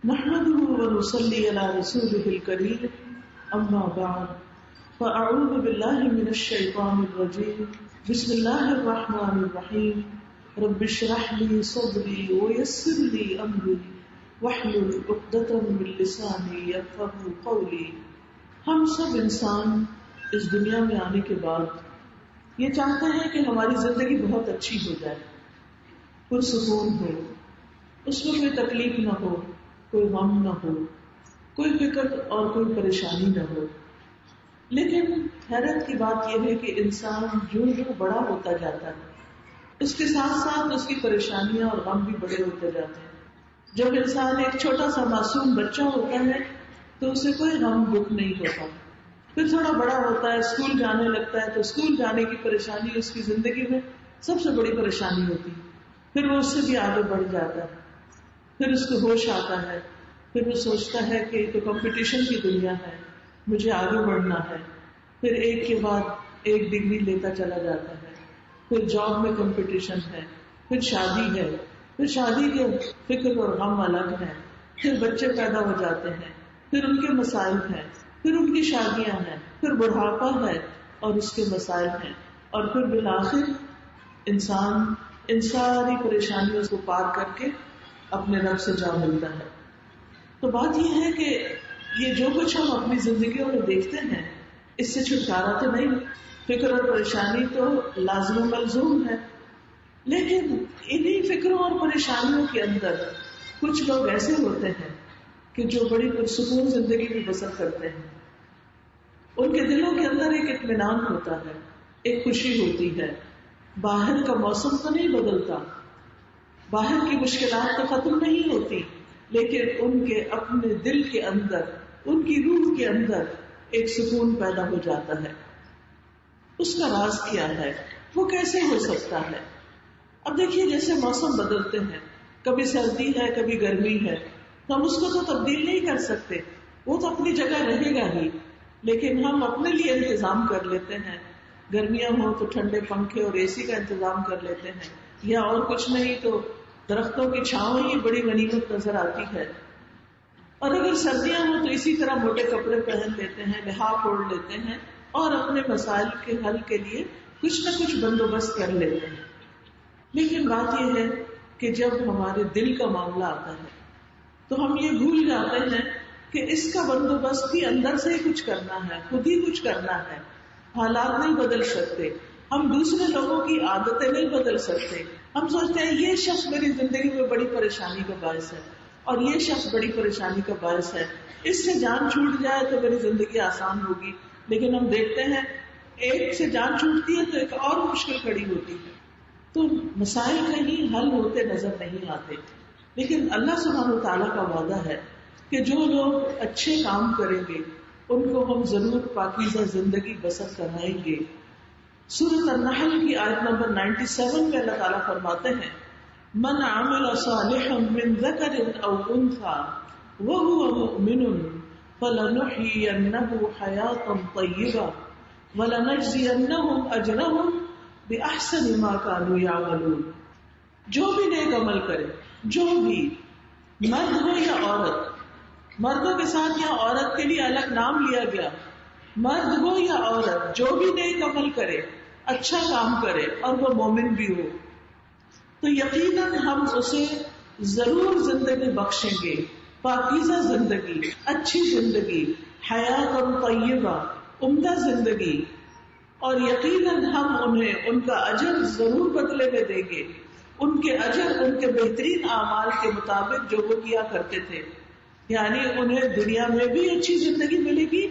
نحمده ونصلي على رسوله الكريم أما بعد فأعوذ بالله من الشيطان الرجيم بسم الله الرحمن الرحيم رب اشرح لي صدري ويسر لي أمري واحلل عقدة من لساني يفقهوا قولي. ہم سب انسان اس دنیا میں آنے کے بعد یہ چاہتے ہیں کہ ہماری زندگی بہت اچھی ہو جائے، پرسکون ہو، اس میں کوئی تکلیف نہ ہو، کوئی غم نہ ہو، کوئی فکر اور کوئی پریشانی نہ ہو. لیکن حیرت کی بات یہ ہے کہ انسان جو بڑا ہوتا جاتا ہے اس کے ساتھ ساتھ اس کی پریشانیاں اور غم بھی بڑے ہوتے جاتے ہیں. جب انسان ایک چھوٹا سا معصوم بچہ ہوتا ہے تو اسے کوئی غم دکھ نہیں ہوتا. پھر تھوڑا بڑا ہوتا ہے، اسکول جانے لگتا ہے تو اسکول جانے کی پریشانی اس کی زندگی میں سب سے بڑی پریشانی ہوتی ہے. پھر وہ اس سے بھی آگے بڑھ جاتا ہے، پھر اس کو ہوش آتا ہے، پھر وہ سوچتا ہے کہ یہ تو کمپٹیشن کی دنیا ہے، مجھے آگے بڑھنا ہے. پھر ایک کے بعد ایک ڈگری لیتا چلا جاتا ہے. پھر جاب میں کمپٹیشن ہے، پھر شادی ہے، پھر شادی کے فکر اور غم الگ ہے. پھر بچے پیدا ہو جاتے ہیں، پھر ان کے مسائل ہیں، پھر ان کی شادیاں ہیں، پھر بڑھاپا ہے اور اس کے مسائل ہیں، اور پھر بالآخر انسان ان ساری پریشانیوں کو پار کر کے اپنے رب سے جا ملتا ہے. تو بات یہ ہے کہ یہ جو کچھ ہم اپنی زندگیوں میں دیکھتے ہیں اس سے چھٹکارا تو نہیں. فکر اور پریشانی تو لازم و ملزوم ہے، لیکن انہی فکروں اور پریشانیوں کے اندر کچھ لوگ ایسے ہوتے ہیں کہ جو بڑی پرسکون زندگی بھی بسر کرتے ہیں. ان کے دلوں کے اندر ایک اطمینان ہوتا ہے، ایک خوشی ہوتی ہے. باہر کا موسم تو نہیں بدلتا، باہر کی مشکلات تو ختم نہیں ہوتی، لیکن ان کے اپنے دل کے اندر، ان کی روح کے اندر ایک سکون پیدا ہو جاتا ہے. اس کا راز کیا ہے؟ وہ کیسے ہو سکتا ہے؟ اب دیکھیے، جیسے موسم بدلتے ہیں، کبھی سردی ہے کبھی گرمی ہے، تو ہم اس کو تو تبدیل نہیں کر سکتے، وہ تو اپنی جگہ رہے گا ہی. لیکن ہم اپنے لیے انتظام کر لیتے ہیں، گرمیاں ہوں تو ٹھنڈے پنکھے اور اے سی کا انتظام کر لیتے ہیں، یا اور کچھ نہیں تو درختوں کی چھاؤں ہی بڑی غنیمت نظر آتی ہے. اور اگر سردیاں ہوں تو اسی طرح موٹے کپڑے پہن لیتے ہیں، لحاف اوڑھ لیتے ہیں اور اپنے مسائل کے حل کے لیے کچھ نہ کچھ بندوبست کر لیتے ہیں. لیکن بات یہ ہے کہ جب ہمارے دل کا معاملہ آتا ہے تو ہم یہ بھول جاتے ہیں کہ اس کا بندوبست بھی اندر سے ہی کچھ کرنا ہے، خود ہی کچھ کرنا ہے. حالات نہیں بدل سکتے، ہم دوسرے لوگوں کی عادتیں نہیں بدل سکتے. ہم سوچتے ہیں یہ شخص میری زندگی میں بڑی پریشانی کا باعث ہے اور یہ شخص بڑی پریشانی کا باعث ہے، اس سے جان چھوٹ جائے تو میری زندگی آسان ہوگی. لیکن ہم دیکھتے ہیں ایک سے جان چھوٹتی ہے تو ایک اور مشکل کھڑی ہوتی ہے. تو مسائل کہیں حل ہوتے نظر نہیں آتے. لیکن اللہ سبحانہ و تعالیٰ کا وعدہ ہے کہ جو لوگ اچھے کام کریں گے ان کو ہم ضرور پاکیزہ زندگی بسر کرائیں گے. سورۃ النحل کی آیت نمبر 97 میں اللہ تعالیٰ فرماتے ہیں، من عمل صالحا من ذکر او انثى وهو مؤمن فلنحيينه حیاتا طیبہ ولنجزینهم اجرهم باحسن ما كانوا يعملون. جو بھی نیک عمل کرے، جو بھی مرد ہو یا عورت، مردوں کے ساتھ یہاں عورت کے لیے الگ نام لیا گیا، مرد ہو یا عورت، جو بھی نیک عمل کرے، اچھا کام کرے اور وہ مومن بھی ہو، تو یقیناً ہم اسے ضرور زندگی بخشیں گے، پاکیزہ زندگی، اچھی زندگی، حیات طیبہ، عمدہ زندگی، اور یقیناً ہم انہیں ان کا اجر ضرور بدلے میں دیں گے. ان کے اجر ان کے بہترین اعمال کے مطابق جو وہ کیا کرتے تھے. یعنی انہیں دنیا میں بھی اچھی زندگی ملے گی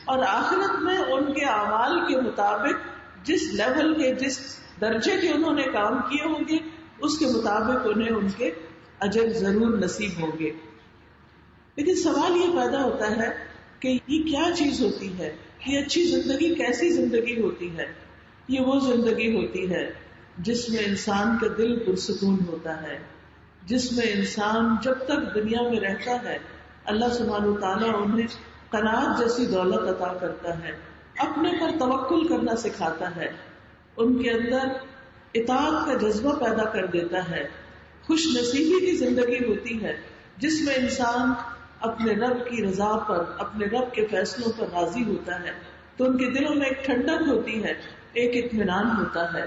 اور آخرت میں ان کے اعمال کے مطابق جس لیول کے، جس درجے کے انہوں نے کام کیے ہوں گے اس کے مطابق انہیں ان کے اجر ضرور نصیب ہوں گے. لیکن سوال یہ پیدا ہوتا ہے کہ یہ کیا چیز ہوتی ہے؟ یہ اچھی زندگی کیسی زندگی ہوتی ہے؟ یہ وہ زندگی ہوتی ہے جس میں انسان کا دل پرسکون ہوتا ہے، جس میں انسان جب تک دنیا میں رہتا ہے اللہ سبحانہ وتعالیٰ انہیں قناعت جیسی دولت عطا کرتا ہے، اپنے پر توکل کرنا سکھاتا ہے، ان کے اندر اطاعت کا جذبہ پیدا کر دیتا ہے، خوش نصیبی کی زندگی ہوتی ہے. جس میں انسان اپنے رب کی رضا پر، اپنے رب کے فیصلوں پر راضی ہوتا ہے تو ان کے دلوں میں ایک ٹھنڈک ہوتی ہے، ایک اطمینان ہوتا ہے.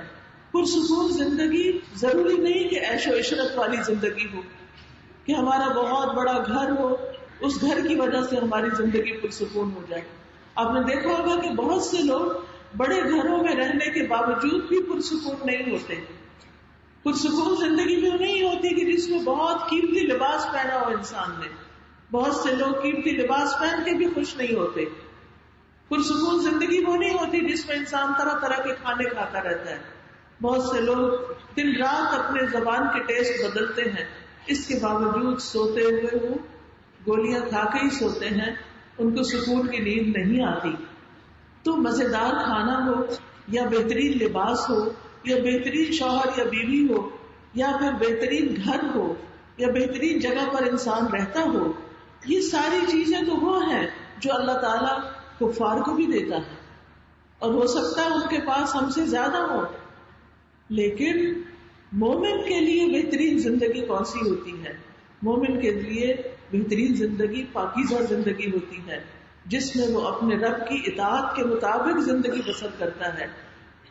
پرسکون زندگی ضروری نہیں کہ عیش و عشرت والی زندگی ہو، کہ ہمارا بہت بڑا گھر ہو، اس گھر کی وجہ سے ہماری زندگی پرسکون ہو جائے. آپ نے دیکھا ہوگا کہ بہت سے لوگ بڑے گھروں میں رہنے کے باوجود بھی پرسکون نہیں ہوتے. پرسکون زندگی میں نہیں ہوتی کہ جس میں بہت قیمتی لباس پہنا ہو انسان نے. بہت سے لوگ قیمتی لباس پہن کے بھی خوش نہیں ہوتے. پرسکون زندگی وہ نہیں ہوتی جس میں انسان طرح طرح کے کھانے کھاتا رہتا ہے. بہت سے لوگ دن رات اپنے زبان کے ٹیسٹ بدلتے ہیں، اس کے باوجود سوتے ہوئے وہ گولیاں کھا کے ہی سوتے ہیں، ان کو سکون کی نیند نہیں آتی. تو مزیدار کھانا ہو یا بہترین لباس ہو یا بہترین شوہر یا بیوی ہو یا پھر بہترین گھر ہو یا بہترین جگہ پر انسان رہتا ہو، یہ ساری چیزیں تو وہ ہیں جو اللہ تعالیٰ کفار کو بھی دیتا ہے اور ہو سکتا ہے ان کے پاس ہم سے زیادہ ہو. لیکن مومن کے لیے بہترین زندگی کون سی ہوتی ہے؟ مومن کے لیے بہترین زندگی پاکیزہ زندگی ہوتی ہے، جس میں وہ اپنے رب کی اطاعت کے مطابق زندگی بسر کرتا ہے.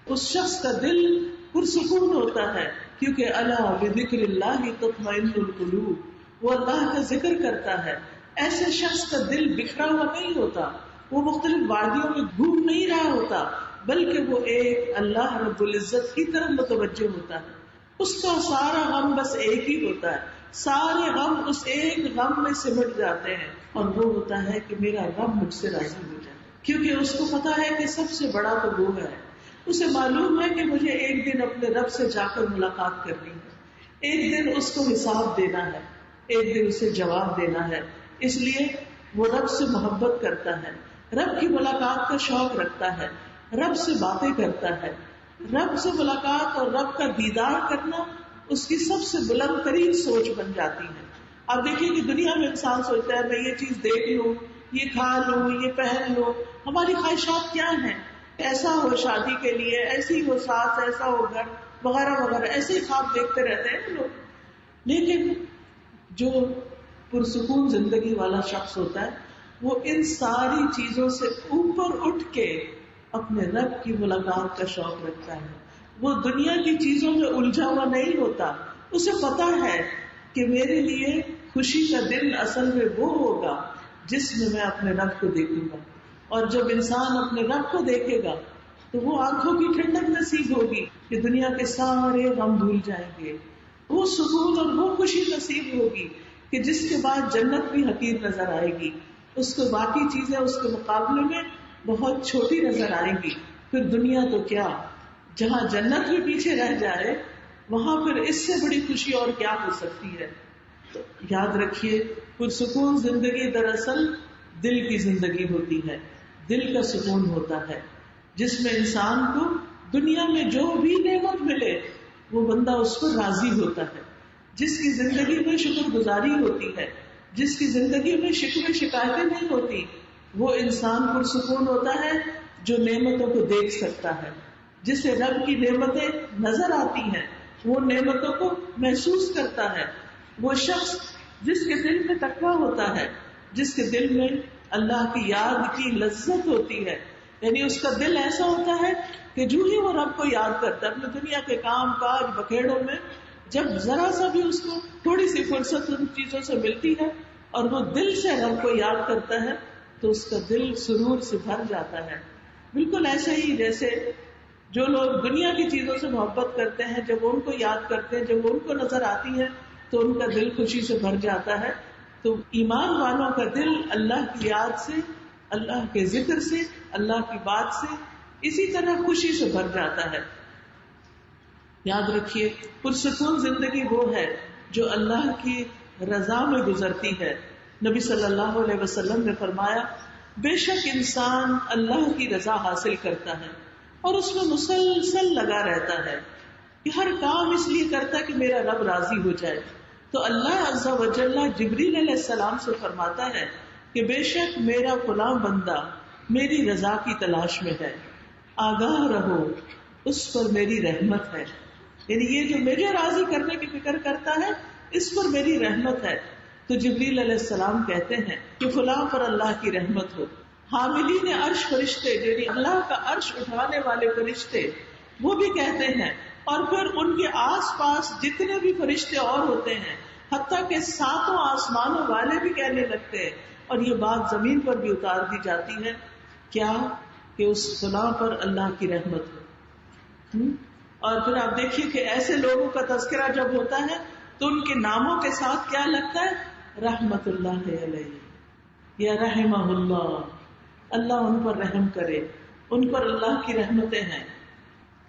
اس شخص کا دل پرسکون ہوتا ہے، کیونکہ الا بذکر اللہ تطمئن القلوب، وہ اللہ کا ذکر کرتا ہے. ایسے شخص کا دل بکھرا ہوا نہیں ہوتا، وہ مختلف وادیوں میں گھوم نہیں رہا ہوتا، بلکہ وہ ایک اللہ رب العزت کی طرف متوجہ ہوتا ہے. اس کا سارا غم بس ایک ہی ہوتا ہے، سارے غم اس ایک غم میں سمٹ جاتے ہیں، اور وہ ہوتا ہے کہ میرا رب مجھ سے راضی ہو جائے. کیونکہ اس کو پتا ہے کہ سب سے بڑا تو وہ ہے. اسے معلوم ہے کہ مجھے ایک دن اپنے رب سے جا کر ملاقات کرنی ہے، ایک دن اس کو حساب دینا ہے، ایک دن اسے جواب دینا ہے. اس لیے وہ رب سے محبت کرتا ہے، رب کی ملاقات کا شوق رکھتا ہے، رب سے باتیں کرتا ہے. رب سے ملاقات اور رب کا دیدار کرنا اس کی سب سے بلند ترین سوچ بن جاتی ہے. آپ دیکھیے کہ دنیا میں انسان سوچتا ہے میں یہ چیز دیکھ لوں، یہ کھا لوں، یہ پہن لوں. ہماری خواہشات کیا ہیں؟ ایسا ہو شادی کے لیے، ایسی ہو ساس، ایسا ہو گھر وغیرہ وغیرہ، ایسے ہی خواب دیکھتے رہتے ہیں لوگ. لیکن جو پرسکون زندگی والا شخص ہوتا ہے وہ ان ساری چیزوں سے اوپر اٹھ کے اپنے رب کی ملاقات کا شوق رکھتا ہے. وہ دنیا کی چیزوں میں الجھا ہوا نہیں ہوتا. اسے پتا ہے کہ میرے لیے خوشی کا دن اصل میں وہ ہوگا جس میں اپنے رب کو دیکھوں گا. اور جب انسان اپنے رب کو دیکھے گا تو وہ آنکھوں کی ٹھنڈک نصیب ہوگی کہ دنیا کے سارے غم بھول جائیں گے. وہ سکون اور وہ خوشی نصیب ہوگی کہ جس کے بعد جنت بھی حقیر نظر آئے گی. اس کو باقی چیزیں اس کے مقابلے میں بہت چھوٹی نظر آئیں گی. پھر دنیا تو کیا، جہاں جنت بھی پیچھے رہ جائے وہاں پھر اس سے بڑی خوشی اور کیا ہو سکتی ہے. تو یاد رکھیے پرسکون زندگی دراصل دل کی زندگی ہوتی ہے، دل کا سکون ہوتا ہے جس میں انسان کو دنیا میں جو بھی نعمت ملے وہ بندہ اس پر راضی ہوتا ہے. جس کی زندگی میں شکر گزاری ہوتی ہے، جس کی زندگی میں شکوے شکایتیں نہیں ہوتی، وہ انسان پرسکون ہوتا ہے جو نعمتوں کو دیکھ سکتا ہے، جسے رب کی نعمتیں نظر آتی ہیں، وہ نعمتوں کو محسوس کرتا ہے. وہ شخص جس کے دل میں تقویٰ ہوتا ہے، جس کے دل میں اللہ کی یاد کی لذت ہوتی ہے، یعنی اس کا دل ایسا ہوتا ہے کہ جو ہی وہ رب کو یاد کرتا ہے اپنے دنیا کے کام کاج بکھیڑوں میں، جب ذرا سا بھی اس کو تھوڑی سی فرصت ان چیزوں سے ملتی ہے اور وہ دل سے رب کو یاد کرتا ہے تو اس کا دل سرور سے بھر جاتا ہے. بالکل ایسے ہی جیسے جو لوگ دنیا کی چیزوں سے محبت کرتے ہیں، جب ان کو یاد کرتے ہیں، جب ان کو نظر آتی ہے تو ان کا دل خوشی سے بھر جاتا ہے. تو ایمان والوں کا دل اللہ کی یاد سے، اللہ کے ذکر سے، اللہ کی بات سے اسی طرح خوشی سے بھر جاتا ہے. یاد رکھیے پرسکون زندگی وہ ہے جو اللہ کی رضا میں گزرتی ہے. نبی صلی اللہ علیہ وسلم نے فرمایا بے شک انسان اللہ کی رضا حاصل کرتا ہے اور اس میں مسلسل لگا رہتا ہے کہ ہر کام اس لیے کرتا ہے کہ میرا رب راضی ہو جائے. تو اللہ عز و جل جبریل علیہ السلام سے فرماتا ہے کہ بے شک میرا فلاں بندہ میری رضا کی تلاش میں ہے، آگاہ رہو اس پر میری رحمت ہے. یعنی یہ جو مجھے راضی کرنے کی فکر کرتا ہے اس پر میری رحمت ہے. تو جبریل علیہ السلام کہتے ہیں کہ فلاں پر اللہ کی رحمت ہو. حاملین عرش فرشتے، یعنی اللہ کا عرش اٹھانے والے فرشتے، وہ بھی کہتے ہیں. اور پھر ان کے آس پاس جتنے بھی فرشتے اور ہوتے ہیں، حتیٰ کہ 7 آسمانوں والے بھی کہنے لگتے ہیں. اور یہ بات زمین پر بھی اتار دی جاتی ہے، کیا کہ اس فلاں پر اللہ کی رحمت ہو. اور پھر آپ دیکھیے کہ ایسے لوگوں کا تذکرہ جب ہوتا ہے تو ان کے ناموں کے ساتھ کیا لگتا ہے؟ رحمت اللہ علیہ یا رحمہ اللہ، اللہ ان پر رحم کرے، ان پر اللہ کی رحمتیں ہیں.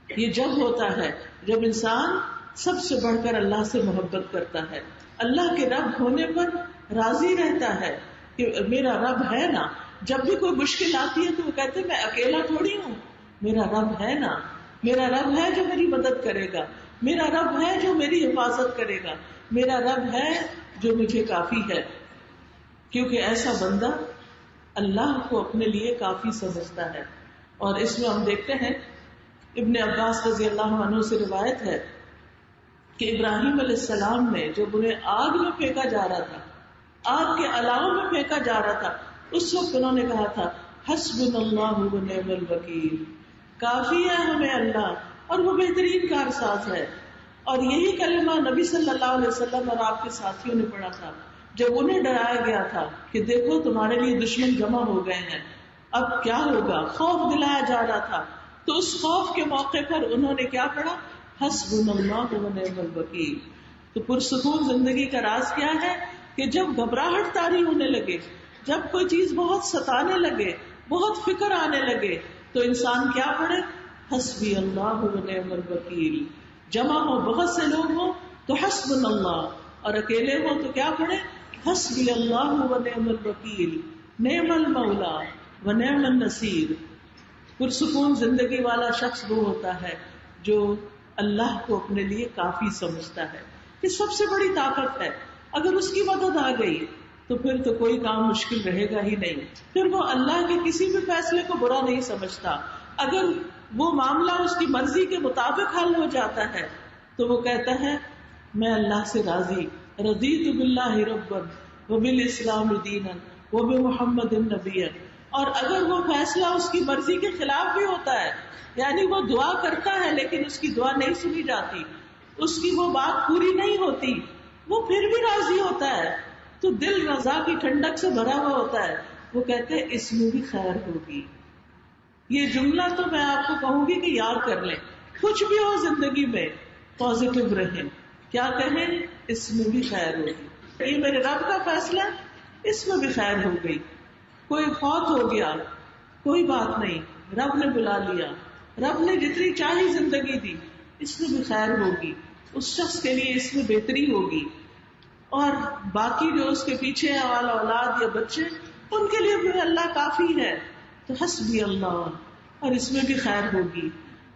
یہ جب ہوتا ہے جب انسان سب سے بڑھ کر اللہ سے محبت کرتا ہے، اللہ کے رب ہونے پر راضی رہتا ہے کہ میرا رب ہے نا. جب بھی کوئی مشکل آتی ہے تو وہ کہتے ہیں میں اکیلا تھوڑی ہوں، میرا رب ہے نا، میرا رب ہے جو میری مدد کرے گا، میرا رب ہے جو میری حفاظت کرے گا، میرا رب ہے جو مجھے کافی ہے. کیونکہ ایسا بندہ اللہ کو اپنے لیے کافی سمجھتا ہے. اور اس میں ہم دیکھتے ہیں ابن عباس رضی اللہ عنہ سے روایت ہے کہ ابراہیم علیہ السلام نے جب انہیں آگ میں پھینکا جا رہا تھا، آگ کے علاوہ میں پھینکا جا رہا تھا، اس وقت انہوں نے کہا تھا حسبنا اللہ و نعم الوکیل، کافی ہے ہمیں اللہ اور وہ بہترین کارساز ہے. اور یہی کلمہ نبی صلی اللہ علیہ وسلم اور آپ کے ساتھیوں نے پڑھا تھا جب انہیں ڈرایا گیا تھا کہ دیکھو تمہارے لیے دشمن جمع ہو گئے ہیں، اب کیا ہوگا. خوف دلایا جا رہا تھا، تو اس خوف کے موقع پر انہوں نے کیا پڑھا؟ حسبنا اللہ و نعم الوکیل. تو پرسکون زندگی کا راز کیا ہے کہ جب گھبراہٹ طاری ہونے لگے، جب کوئی چیز بہت ستانے لگے، بہت فکر آنے لگے، تو انسان کیا پڑھے؟ حسبی اللہ و نعم الوکیل. جمع ہو، بہت سے لوگ ہوں تو حسبنا اللہ، اور اکیلے ہو تو کیا پڑھے؟ حسبی اللہ و نعم الوکیل، نعم المولا و نعم النصیر. پرسکون زندگی والا شخص وہ ہوتا ہے جو اللہ کو اپنے لیے کافی سمجھتا ہے. یہ سب سے بڑی طاقت ہے. اگر اس کی مدد آ گئی تو پھر تو کوئی کام مشکل رہے گا ہی نہیں. پھر وہ اللہ کے کسی بھی فیصلے کو برا نہیں سمجھتا. اگر وہ معاملہ اس کی مرضی کے مطابق حل ہو جاتا ہے تو وہ کہتا ہے میں اللہ سے راضی، رضیت باللہ ربا وبالاسلام دینا وبمحمد نبیا. اور اگر وہ فیصلہ اس کی مرضی کے خلاف بھی ہوتا ہے، یعنی وہ دعا کرتا ہے لیکن اس کی دعا نہیں سنی جاتی، اس کی وہ بات پوری نہیں ہوتی، وہ پھر بھی راضی ہوتا ہے، تو دل رضا کی ٹھنڈک سے بھرا ہوا ہوتا ہے. وہ کہتے ہیں اس میں بھی خیر ہوگی. یہ جملہ تو میں آپ کو کہوں گی کہ یاد کر لیں. کچھ بھی ہو زندگی میں پازیٹو رہیں. کیا کہیں؟ اس میں بھی خیر ہوگی. یہ میرے رب کا فیصلہ، اس میں بھی خیر ہو گئی. کوئی فوت ہو گیا، کوئی بات نہیں، رب نے بلا لیا، رب نے جتنی چاہی زندگی دی، اس میں بھی خیر ہوگی. اس شخص کے لیے اس میں بہتری ہوگی. اور باقی جو اس کے پیچھے والا اولاد یا بچے، ان کے لیے بھی اللہ کافی ہے. تو حسبی اللہ، اور اس میں بھی خیر ہوگی.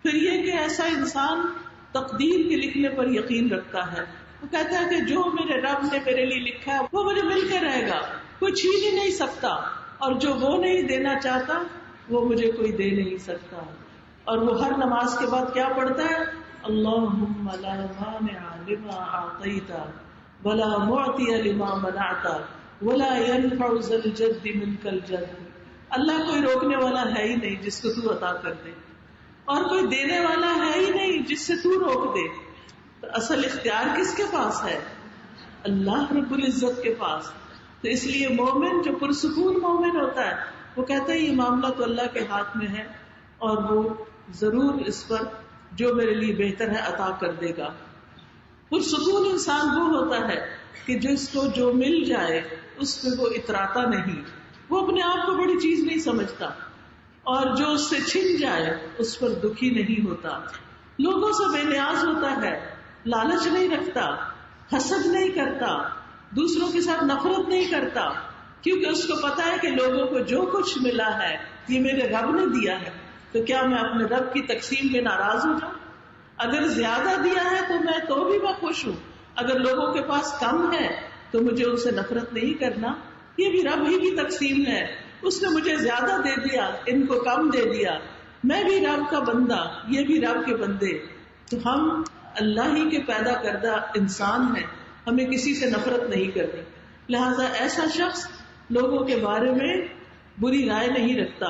پھر یہ کہ ایسا انسان تقدیر کے لکھنے پر یقین رکھتا ہے. وہ کہتا ہے کہ جو میرے رب نے میرے لیے لکھا ہے وہ مجھے مل کے رہے گا، کوئی چھین ہی نہیں سکتا. اور جو وہ نہیں دینا چاہتا وہ مجھے کوئی دے نہیں سکتا. اور وہ ہر نماز کے بعد کیا پڑھتا ہے؟ اللہم لا مانع لما اعطیت ولا معطی لما منعت ولا ينفع ذا الجد منک الجد. اللہ کوئی روکنے والا ہے ہی نہیں جس کو تو عطا کر دے، اور کوئی دینے والا ہے ہی نہیں جس سے تو روک دے. تو اصل اختیار کس کے پاس ہے؟ اللہ رب العزت کے پاس. تو اس لیے مومن جو پرسکون مومن ہوتا ہے وہ کہتا ہے یہ معاملہ تو اللہ کے ہاتھ میں ہے اور وہ ضرور اس پر جو میرے لیے بہتر ہے عطا کر دے گا. پرسکون انسان وہ ہوتا ہے کہ جس کو جو مل جائے اس پہ وہ اتراتا نہیں، وہ اپنے آپ کو بڑی چیز نہیں سمجھتا، اور جو اس سے چھن جائے اس پر دکھی نہیں ہوتا. لوگوں سے بے نیاز ہوتا ہے، لالچ نہیں رکھتا، حسد نہیں کرتا، دوسروں کے ساتھ نفرت نہیں کرتا، کیونکہ اس کو پتا ہے کہ لوگوں کو جو کچھ ملا ہے یہ میرے رب نے دیا ہے. تو کیا میں اپنے رب کی تقسیم پہ ناراض ہو جاؤں؟ اگر زیادہ دیا ہے تو بھی میں خوش ہوں. اگر لوگوں کے پاس کم ہے تو مجھے ان سے نفرت نہیں کرنا، یہ بھی رب ہی کی تقسیم ہے. اس نے مجھے زیادہ دے دیا، ان کو کم دے دیا، میں بھی رب کا بندہ، یہ بھی رب کے بندے. تو ہم اللہ ہی کے پیدا کردہ انسان ہیں، ہمیں کسی سے نفرت نہیں کرنی. لہذا ایسا شخص لوگوں کے بارے میں بری رائے نہیں رکھتا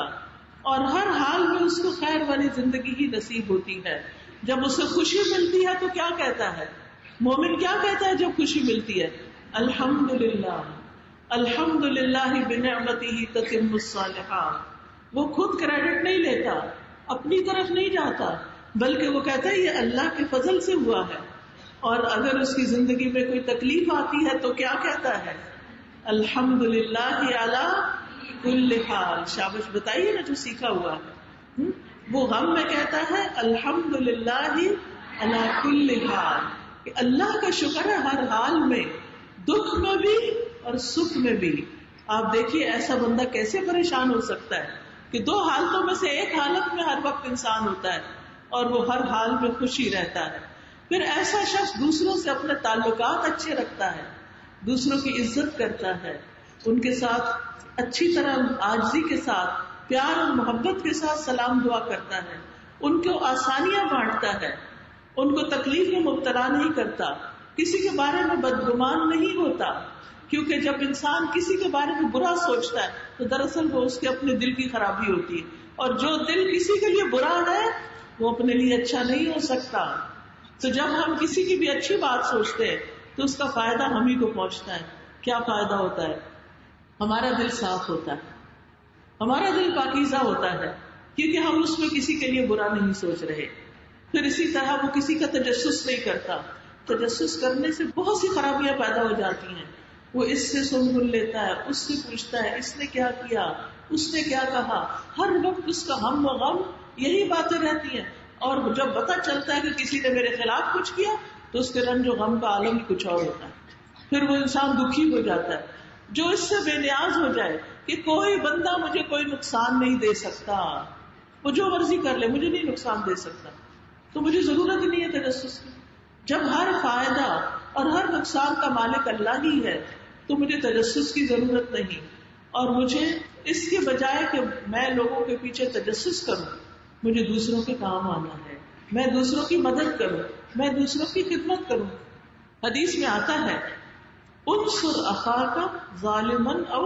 اور ہر حال میں اس کو خیر والی زندگی ہی نصیب ہوتی ہے. جب اسے خوشی ملتی ہے تو کیا کہتا ہے؟ مومن کیا کہتا ہے جب خوشی ملتی ہے؟ الحمدللہ الحمدللہ بنعمتہ تتم الصالحات. وہ خود کریڈٹ نہیں لیتا، اپنی طرف نہیں جاتا، بلکہ وہ کہتا ہے یہ اللہ کے فضل سے ہوا ہے. اور اگر اس کی زندگی میں کوئی تکلیف آتی ہے تو کیا کہتا ہے؟ الحمدللہ علی کل حال. شابش، بتائیے نا جو سیکھا ہوا ہے. وہ غم میں کہتا ہے الحمدللہ علی کل حال، کہ اللہ کا شکر ہے ہر حال میں، دکھ میں بھی اور سکھ میں بھی. آپ دیکھیے ایسا بندہ کیسے پریشان ہو سکتا ہے کہ دو حالتوں میں سے ایک حالت میں ہر وقت انسان ہوتا ہے اور وہ ہر حال میں خوشی رہتا ہے. پھر ایسا شخص دوسروں سے اپنے تعلقات اچھے رکھتا ہے، دوسروں کی عزت کرتا ہے، ان کے ساتھ اچھی طرح عاجزی کے ساتھ پیار اور محبت کے ساتھ سلام دعا کرتا ہے، ان کو آسانیاں بانٹتا ہے، ان کو تکلیف میں مبتلا نہیں کرتا، کسی کے بارے میں بدگمان نہیں ہوتا. کیونکہ جب انسان کسی کے بارے میں برا سوچتا ہے تو دراصل وہ اس کے اپنے دل کی خرابی ہوتی ہے، اور جو دل کسی کے لیے برا ہے وہ اپنے لیے اچھا نہیں ہو سکتا. تو جب ہم کسی کی بھی اچھی بات سوچتے ہیں تو اس کا فائدہ ہم ہی کو پہنچتا ہے. کیا فائدہ ہوتا ہے؟ ہمارا دل صاف ہوتا ہے، ہمارا دل پاکیزہ ہوتا ہے، کیونکہ ہم اس میں کسی کے لیے برا نہیں سوچ رہے. پھر اسی طرح وہ کسی کا تجسس نہیں کرتا. تجسس کرنے سے بہت سی خرابیاں پیدا ہو جاتی ہیں. وہ اس سے سن لیتا ہے، اس سے پوچھتا ہے اس نے کیا کیا، اس نے کیا کہا، ہر وقت اس کا ہم و غم یہی باتیں رہتی ہیں. اور جب پتہ چلتا ہے کہ کسی نے میرے خلاف کچھ کیا تو اس کے رنج و غم کا عالم ہی کچھ اور ہوتا ہے. پھر وہ انسان دکھی ہو جاتا ہے. جو اس سے بے نیاز ہو جائے کہ کوئی بندہ مجھے کوئی نقصان نہیں دے سکتا، وہ جو مرضی کر لے مجھے نہیں نقصان دے سکتا، تو مجھے ضرورت ہی نہیں ہے تجسس کی. جب ہر فائدہ اور ہر نقصان کا مالک اللہ ہی ہے تو مجھے تجسس کی ضرورت نہیں. اور مجھے اس کے بجائے کہ میں لوگوں کے پیچھے تجسس کروں، مجھے دوسروں کے کام آنا ہے، میں دوسروں کی مدد کروں، میں دوسروں کی خدمت کروں. حدیث میں آتا ہے انصر اخاک ظالما او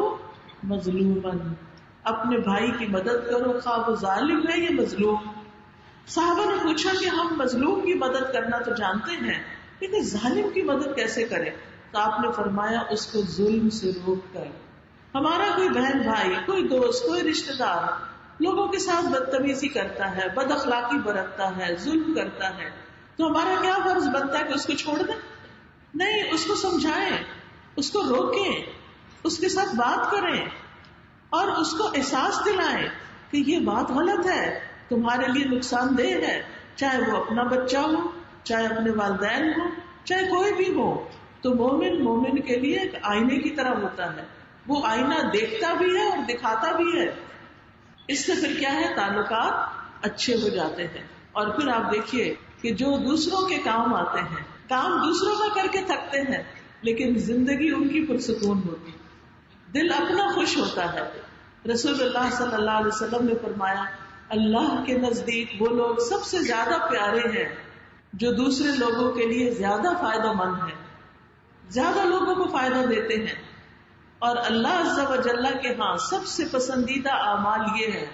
مظلوما، اپنے بھائی کی مدد کرو خواہ وہ ظالم ہے یا مظلوم. صحابہ نے پوچھا کہ ہم مظلوم کی مدد کرنا تو جانتے ہیں لیکن ظالم کی مدد کیسے کریں؟ تو آپ نے فرمایا اس کو ظلم سے روک کر. ہمارا کوئی بہن بھائی، کوئی دوست، کوئی رشتہ دار لوگوں کے ساتھ بدتمیزی کرتا ہے، بد اخلاقی برتتا ہے، ظلم کرتا ہے، تو ہمارا کیا فرض بنتا ہے کہ اس کو چھوڑ دیں؟ نہیں، اس کو سمجھائیں، اس کو روکیں، اس کے ساتھ بات کریں اور اس کو احساس دلائیں کہ یہ بات غلط ہے، تمہارے لیے نقصان دہ ہے. چاہے وہ اپنا بچہ ہو، چاہے اپنے والدین ہو، چاہے کوئی بھی ہو. تو مومن کے لیے ایک آئینے کی طرح ہوتا ہے، وہ آئینہ دیکھتا بھی ہے اور دکھاتا بھی ہے. اس سے پھر کیا ہے؟ تعلقات اچھے ہو جاتے ہیں. اور پھر آپ دیکھیے کہ جو دوسروں کے کام آتے ہیں، کام دوسروں کا کر کے تھکتے ہیں لیکن زندگی ان کی پرسکون ہوتی، دل اپنا خوش ہوتا ہے. رسول اللہ صلی اللہ علیہ وسلم نے فرمایا اللہ کے نزدیک وہ لوگ سب سے زیادہ پیارے ہیں جو دوسرے لوگوں کے لیے زیادہ فائدہ مند ہیں، زیادہ لوگوں کو فائدہ دیتے ہیں. اور اللہ عز و جل کے ہاں سب سے پسندیدہ اعمال یہ ہے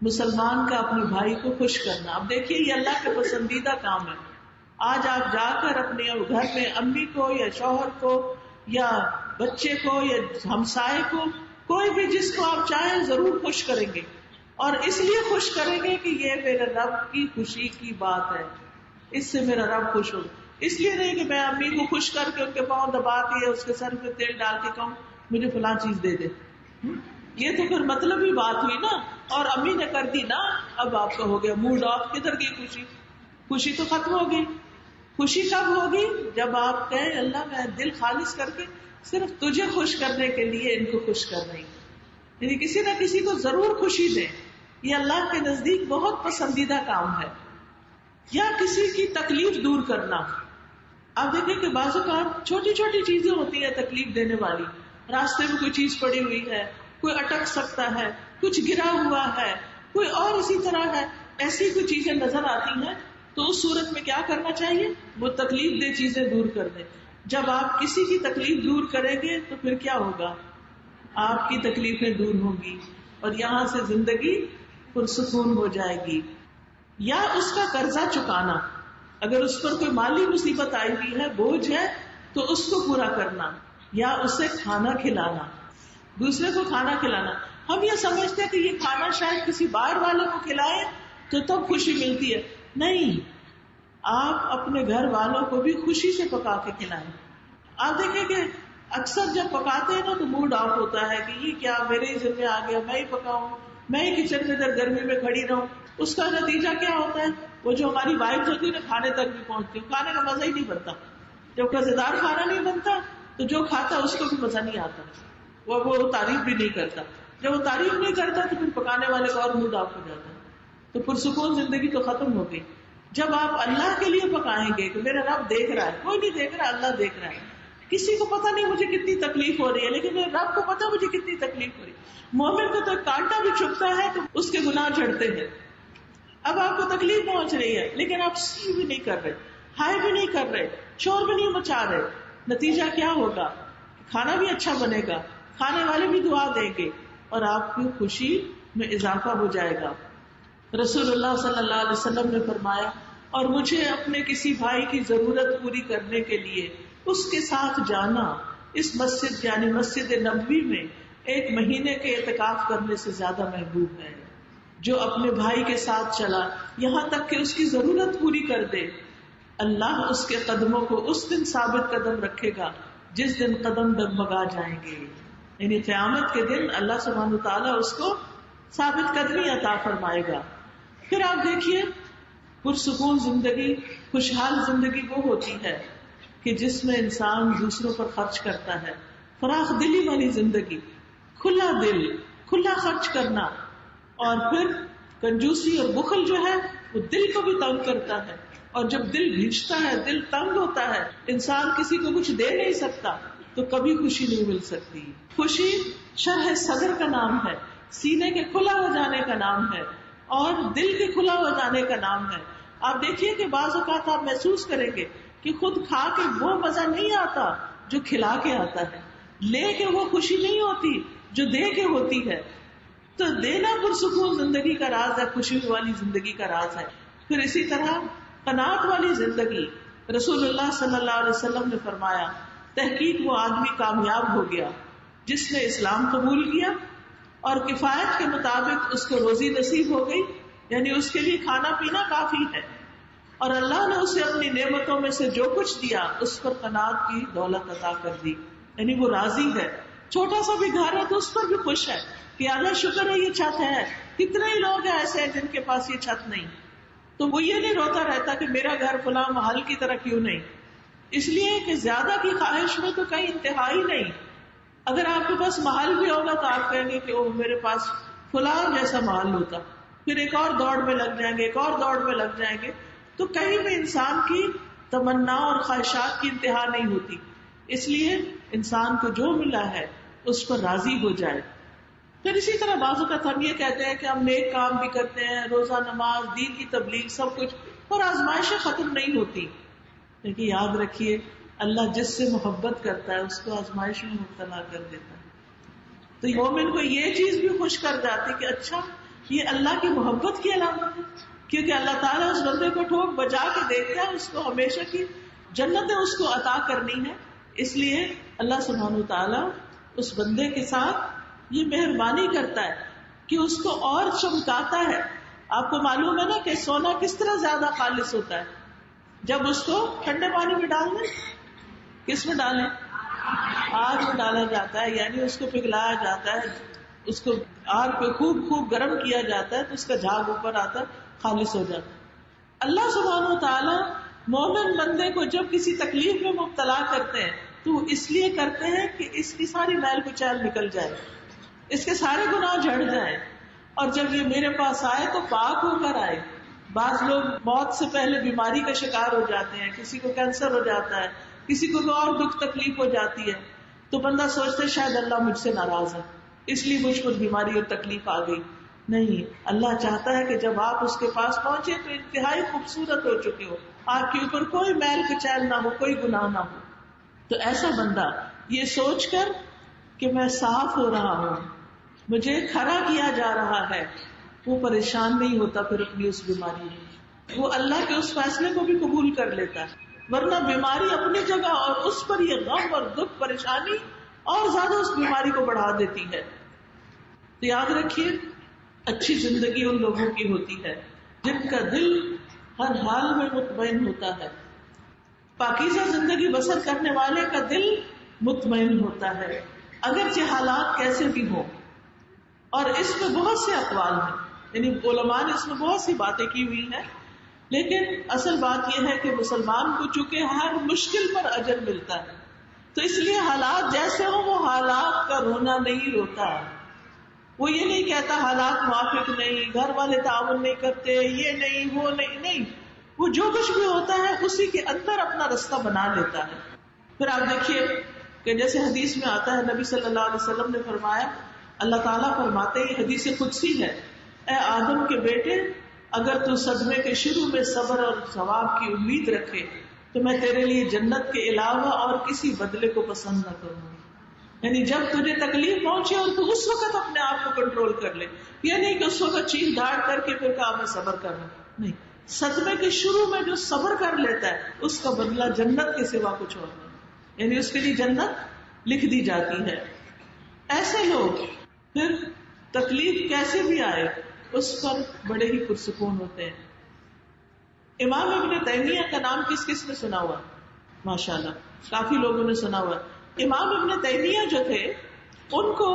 مسلمان کا اپنے بھائی کو خوش کرنا. اب دیکھیے یہ اللہ کا پسندیدہ کام ہے. آج آپ جا کر اپنے گھر میں امی کو یا شوہر کو یا بچے کو یا ہمسائے کو، کوئی بھی جس کو آپ چاہیں ضرور خوش کریں گے، اور اس لیے خوش کریں گے کہ یہ میرے رب کی خوشی کی بات ہے، اس سے میرا رب خوش ہو. اس لیے نہیں کہ میں امی کو خوش کر کے ان کے پاؤں دبا کے یا اس کے سر پہ تیل ڈال کے کہوں مجھے فلاں چیز دے دے. یہ تو پھر مطلب ہی بات ہوئی نا، اور امی نے کر دی نا، اب آپ کا ہو گیا موڈ آف. کدھر گئی خوشی؟ خوشی تو ختم ہو گئی. خوشی کب ہوگی؟ جب آپ کہیں اللہ میں دل خالص کر کے صرف تجھے خوش کرنے کے لیے ان کو خوش کر رہی ہوں. یعنی کسی نہ کسی کو ضرور خوشی دیں. یہ اللہ کے نزدیک بہت پسندیدہ کام ہے. یا کسی کی تکلیف دور کرنا. آپ دیکھیں کہ بعض اوقات چھوٹی چھوٹی چیزیں ہوتی ہیں تکلیف دینے والی. راستے میں کوئی چیز پڑی ہوئی ہے، کوئی اٹک سکتا ہے، کچھ گرا ہوا ہے، کوئی اور اسی طرح ہے، ایسی کوئی چیزیں نظر آتی ہیں تو اس صورت میں کیا کرنا چاہیے؟ وہ تکلیف دہ چیزیں دور کر دیں. جب آپ کسی کی تکلیف دور کریں گے تو پھر کیا ہوگا؟ آپ کی تکلیفیں دور ہوں گی اور یہاں سے زندگی پرسکون ہو جائے گی. یا اس کا قرضہ چکانا، اگر اس پر کوئی مالی مصیبت آئی ہوئی ہے، بوجھ ہے، تو اس کو پورا کرنا، یا اسے کھانا کھلانا، دوسرے کو کھانا کھلانا. ہم یہ سمجھتے ہیں کہ یہ کھانا شاید کسی باہر والوں کو کھلائے تو تب خوشی ملتی ہے. نہیں، آپ اپنے گھر والوں کو بھی خوشی سے پکا کے کھلائیں. آپ دیکھیں کہ اکثر جب پکاتے ہیں نا تو موڈ آف ہوتا ہے کہ یہ کیا میرے ہی ذمہ آ گیا، میں ہی پکاؤں، میں ہی کچن میں ادھر گرمی میں کھڑی رہوں. اس کا نتیجہ کیا ہوتا ہے؟ وہ جو ہماری وائف ہوتی ہے نا، کھانے تک بھی پہنچتی ہے، کھانے کا مزہ ہی نہیں بنتا. جب مزیدار کھانا نہیں بنتا تو جو کھاتا اس کو بھی مزہ نہیں آتا، وہ تعریف بھی نہیں کرتا. جب وہ تعریف نہیں کرتا تو پھر پکانے والے کا اور موڈ آف ہو جاتا ہے. تو پرسکون زندگی تو ختم ہو گئی. جب آپ اللہ کے لیے پکائیں گے کہ میرا رب دیکھ رہا ہے، کوئی نہیں دیکھ رہا، اللہ دیکھ رہا ہے. کسی کو پتا نہیں مجھے کتنی تکلیف ہو رہی ہے، لیکن میرے رب کو پتا مجھے کتنی تکلیف ہو رہی ہے. مومن کو تو کانٹا بھی چبھتا ہے تو اس کے گناہ جھڑتے ہیں. اب آپ کو تکلیف پہنچ رہی ہے لیکن آپ سی بھی نہیں کر رہے، ہائے بھی نہیں کر رہے، شور بھی نہیں مچا رہے. نتیجہ کیا ہوگا؟ کھانا بھی اچھا بنے گا، کھانے والے بھی دعا دیں گے اور آپ کی خوشی میں اضافہ ہو جائے گا. رسول اللہ صلی اللہ علیہ وسلم نے فرمایا، اور مجھے اپنے کسی بھائی کی ضرورت پوری کرنے کے لیے اس کے ساتھ جانا اس مسجد یعنی مسجد نبوی میں 1 مہینے کے اعتکاف کرنے سے زیادہ محبوب ہے. جو اپنے بھائی کے ساتھ چلا یہاں تک کہ اس کی ضرورت پوری کر دے، اللہ اس کے قدموں کو اس دن ثابت قدم رکھے گا جس دن قدم ڈگمگا جائیں گے. یعنی قیامت کے دن اللہ سبحانہ وتعالیٰ اس کو ثابت قدمی عطا فرمائے گا. پھر آپ دیکھیے، پرسکون زندگی، خوشحال زندگی وہ ہوتی ہے کہ جس میں انسان دوسروں پر خرچ کرتا ہے. فراخ دلی والی زندگی، کھلا دل، کھلا خرچ کرنا. اور پھر کنجوسی اور بخل جو ہے وہ دل کو بھی تنگ کرتا ہے، اور جب دل بھیجتا ہے، دل تنگ ہوتا ہے، انسان کسی کو کچھ دے نہیں سکتا تو کبھی خوشی نہیں مل سکتی. خوشی شرح صدر کا نام ہے، سینے کے کھلا ہو جانے کا نام ہے اور دل کے کھلا ہو جانے کا نام ہے. آپ دیکھیے کہ بعض اوقات آپ محسوس کریں گے کہ خود کھا کے وہ مزہ نہیں آتا جو کھلا کے آتا ہے، لے کے وہ خوشی نہیں ہوتی جو دے کے ہوتی ہے. تو دینا پرسکون زندگی کا راز ہے، خوشی والی زندگی کا راز ہے. پھر اسی طرح قناعت والی زندگی، رسول اللہ صلی اللہ علیہ وسلم نے فرمایا، تحقیق وہ آدمی کامیاب ہو گیا جس نے اسلام قبول کیا اور کفایت کے مطابق اس کو روزی نصیب ہو گئی، یعنی اس کے لیے کھانا پینا کافی ہے، اور اللہ نے اسے اپنی نعمتوں میں سے جو کچھ دیا اس پر قناعت کی دولت عطا کر دی، یعنی وہ راضی ہے. چھوٹا سا بھی گھر ہے تو اس پر بھی خوش ہے کہ اللہ شکر ہے یہ چھت ہے. کتنے ہی لوگ ہیں ایسے ہیں جن کے پاس یہ چھت نہیں، تو وہ یہ نہیں روتا رہتا کہ میرا گھر فلاں محل کی طرح کیوں نہیں. اس لیے کہ زیادہ کی خواہش میں تو کہیں انتہائی نہیں. اگر آپ کے پاس محل بھی ہوگا تو آپ کہیں گے کہ وہ میرے پاس فلاں جیسا محل ہوتا، پھر ایک اور دوڑ میں لگ جائیں گے، ایک اور دوڑ میں لگ جائیں گے. تو کہیں بھی انسان کی تمنا اور خواہشات کی انتہا نہیں ہوتی. اس لیے انسان کو جو ملا ہے اس پر راضی ہو جائے. پھر اسی طرح بعض اوقات ہم یہ کہتے ہیں کہ ہم نیک کام بھی کرتے ہیں، روزہ، نماز، دین کی تبلیغ، سب کچھ، اور آزمائشیں ختم نہیں ہوتی. لیکن یاد رکھیے اللہ جس سے محبت کرتا ہے اس کو آزمائش میں مبتلا کر دیتا ہے. تو مومن کو یہ چیز بھی خوش کر جاتی کہ اچھا یہ اللہ کی محبت کی علامت ہے، کیونکہ اللہ تعالیٰ اس بندے کو ٹھوک بجا کے دیکھتا ہے، اس کو ہمیشہ کی جنتیں اس کو عطا کرنی ہے. اس لیے اللہ سبحانہ وتعالیٰ اس بندے کے ساتھ یہ مہربانی کرتا ہے کہ اس کو اور چمکاتا ہے. آپ کو معلوم ہے نا کہ سونا کس طرح زیادہ خالص ہوتا ہے؟ جب اس کو ٹھنڈے پانی میں ڈال دیں، کس میں ڈالیں؟ آگ میں ڈالا جاتا ہے، یعنی اس کو پگھلایا جاتا ہے، اس کو آگ پہ خوب گرم کیا جاتا ہے تو اس کا جھاگ اوپر آتا ہے، خالص ہو جاتا ہے. اللہ سبحانہ و تعالیٰ مومن بندے کو جب کسی تکلیف میں مبتلا کرتے ہیں تو اس لیے کرتے ہیں کہ اس کی ساری میل کچیل نکل جائے، اس کے سارے گناہ جھڑ جائیں، اور جب یہ میرے پاس آئے تو پاک ہو کر آئے. بعض لوگ موت سے پہلے بیماری کا شکار ہو جاتے ہیں، کسی کو کینسر ہو جاتا ہے، کسی کو اور دکھ تکلیف ہو جاتی ہے، تو بندہ سوچتا ہے شاید اللہ مجھ سے ناراض ہے اس لیے مجھ پر بیماری اور تکلیف آ گئی. نہیں، اللہ چاہتا ہے کہ جب آپ اس کے پاس پہنچے تو انتہائی خوبصورت ہو چکے ہو، آپ کے اوپر کوئی میل کچیل نہ ہو، کوئی گناہ نہ ہو. تو ایسا بندہ یہ سوچ کر کہ میں صاف ہو رہا ہوں، مجھے کھڑا کیا جا رہا ہے، وہ پریشان نہیں ہوتا پھر اپنی اس بیماری میں، وہ اللہ کے اس فیصلے کو بھی قبول کر لیتا ہے، ورنہ بیماری اپنی جگہ اور اس پر یہ غم اور دکھ پریشانی اور زیادہ اس بیماری کو بڑھا دیتی ہے۔ تو یاد رکھیے، اچھی زندگی ان لوگوں کی ہوتی ہے جن کا دل ہر حال میں مطمئن ہوتا ہے، پاکیزہ زندگی بسر کرنے والے کا دل مطمئن ہوتا ہے اگرچہ حالات کیسے بھی ہوں۔ اور اس میں بہت سے اقوال ہیں، یعنی علماء نے اس میں بہت سی باتیں کی ہوئی ہیں، لیکن اصل بات یہ ہے کہ مسلمان کو چونکہ ہر مشکل پر اجر ملتا ہے، تو اس لیے حالات جیسے ہوں وہ حالات کا رونا نہیں روتا، وہ یہ نہیں کہتا حالات موافق نہیں، گھر والے تعاون نہیں کرتے، یہ نہیں وہ نہیں، وہ جو کچھ بھی ہوتا ہے اسی کے اندر اپنا رستہ بنا لیتا ہے۔ پھر آپ دیکھیے کہ جیسے حدیث میں آتا ہے، نبی صلی اللہ علیہ وسلم نے فرمایا، اللہ تعالیٰ فرماتے ہیں، یہ حدیث قدسی ہے، اے آدم کے بیٹے، اگر تو صدمے کے شروع میں صبر اور ثواب کی امید رکھے تو میں تیرے لیے جنت کے علاوہ اور کسی بدلے کو پسند نہ کروں۔ یعنی جب تجھے تکلیف پہنچے اور تو اس وقت اپنے آپ کو کنٹرول کر لے، یہ نہیں کہ اس وقت چیخ داڑ کر کے پھر کہا میں صبر کر رہا ہوں، نہیں، صدمے کے شروع میں جو صبر کر لیتا ہے اس کا بدلہ جنت کے سوا کچھ اور نہیں، یعنی اس کے لیے جنت لکھ دی جاتی ہے۔ ایسے لوگ پھر تکلیف کیسے بھی آئے اس پر بڑے ہی پرسکون ہوتے ہیں۔ امام ابن تیمیہ کا نام کس کس نے سنا ہوا؟ ماشاءاللہ کافی لوگوں نے سنا ہوا۔ امام ابن تیمیہ جو تھے ان کو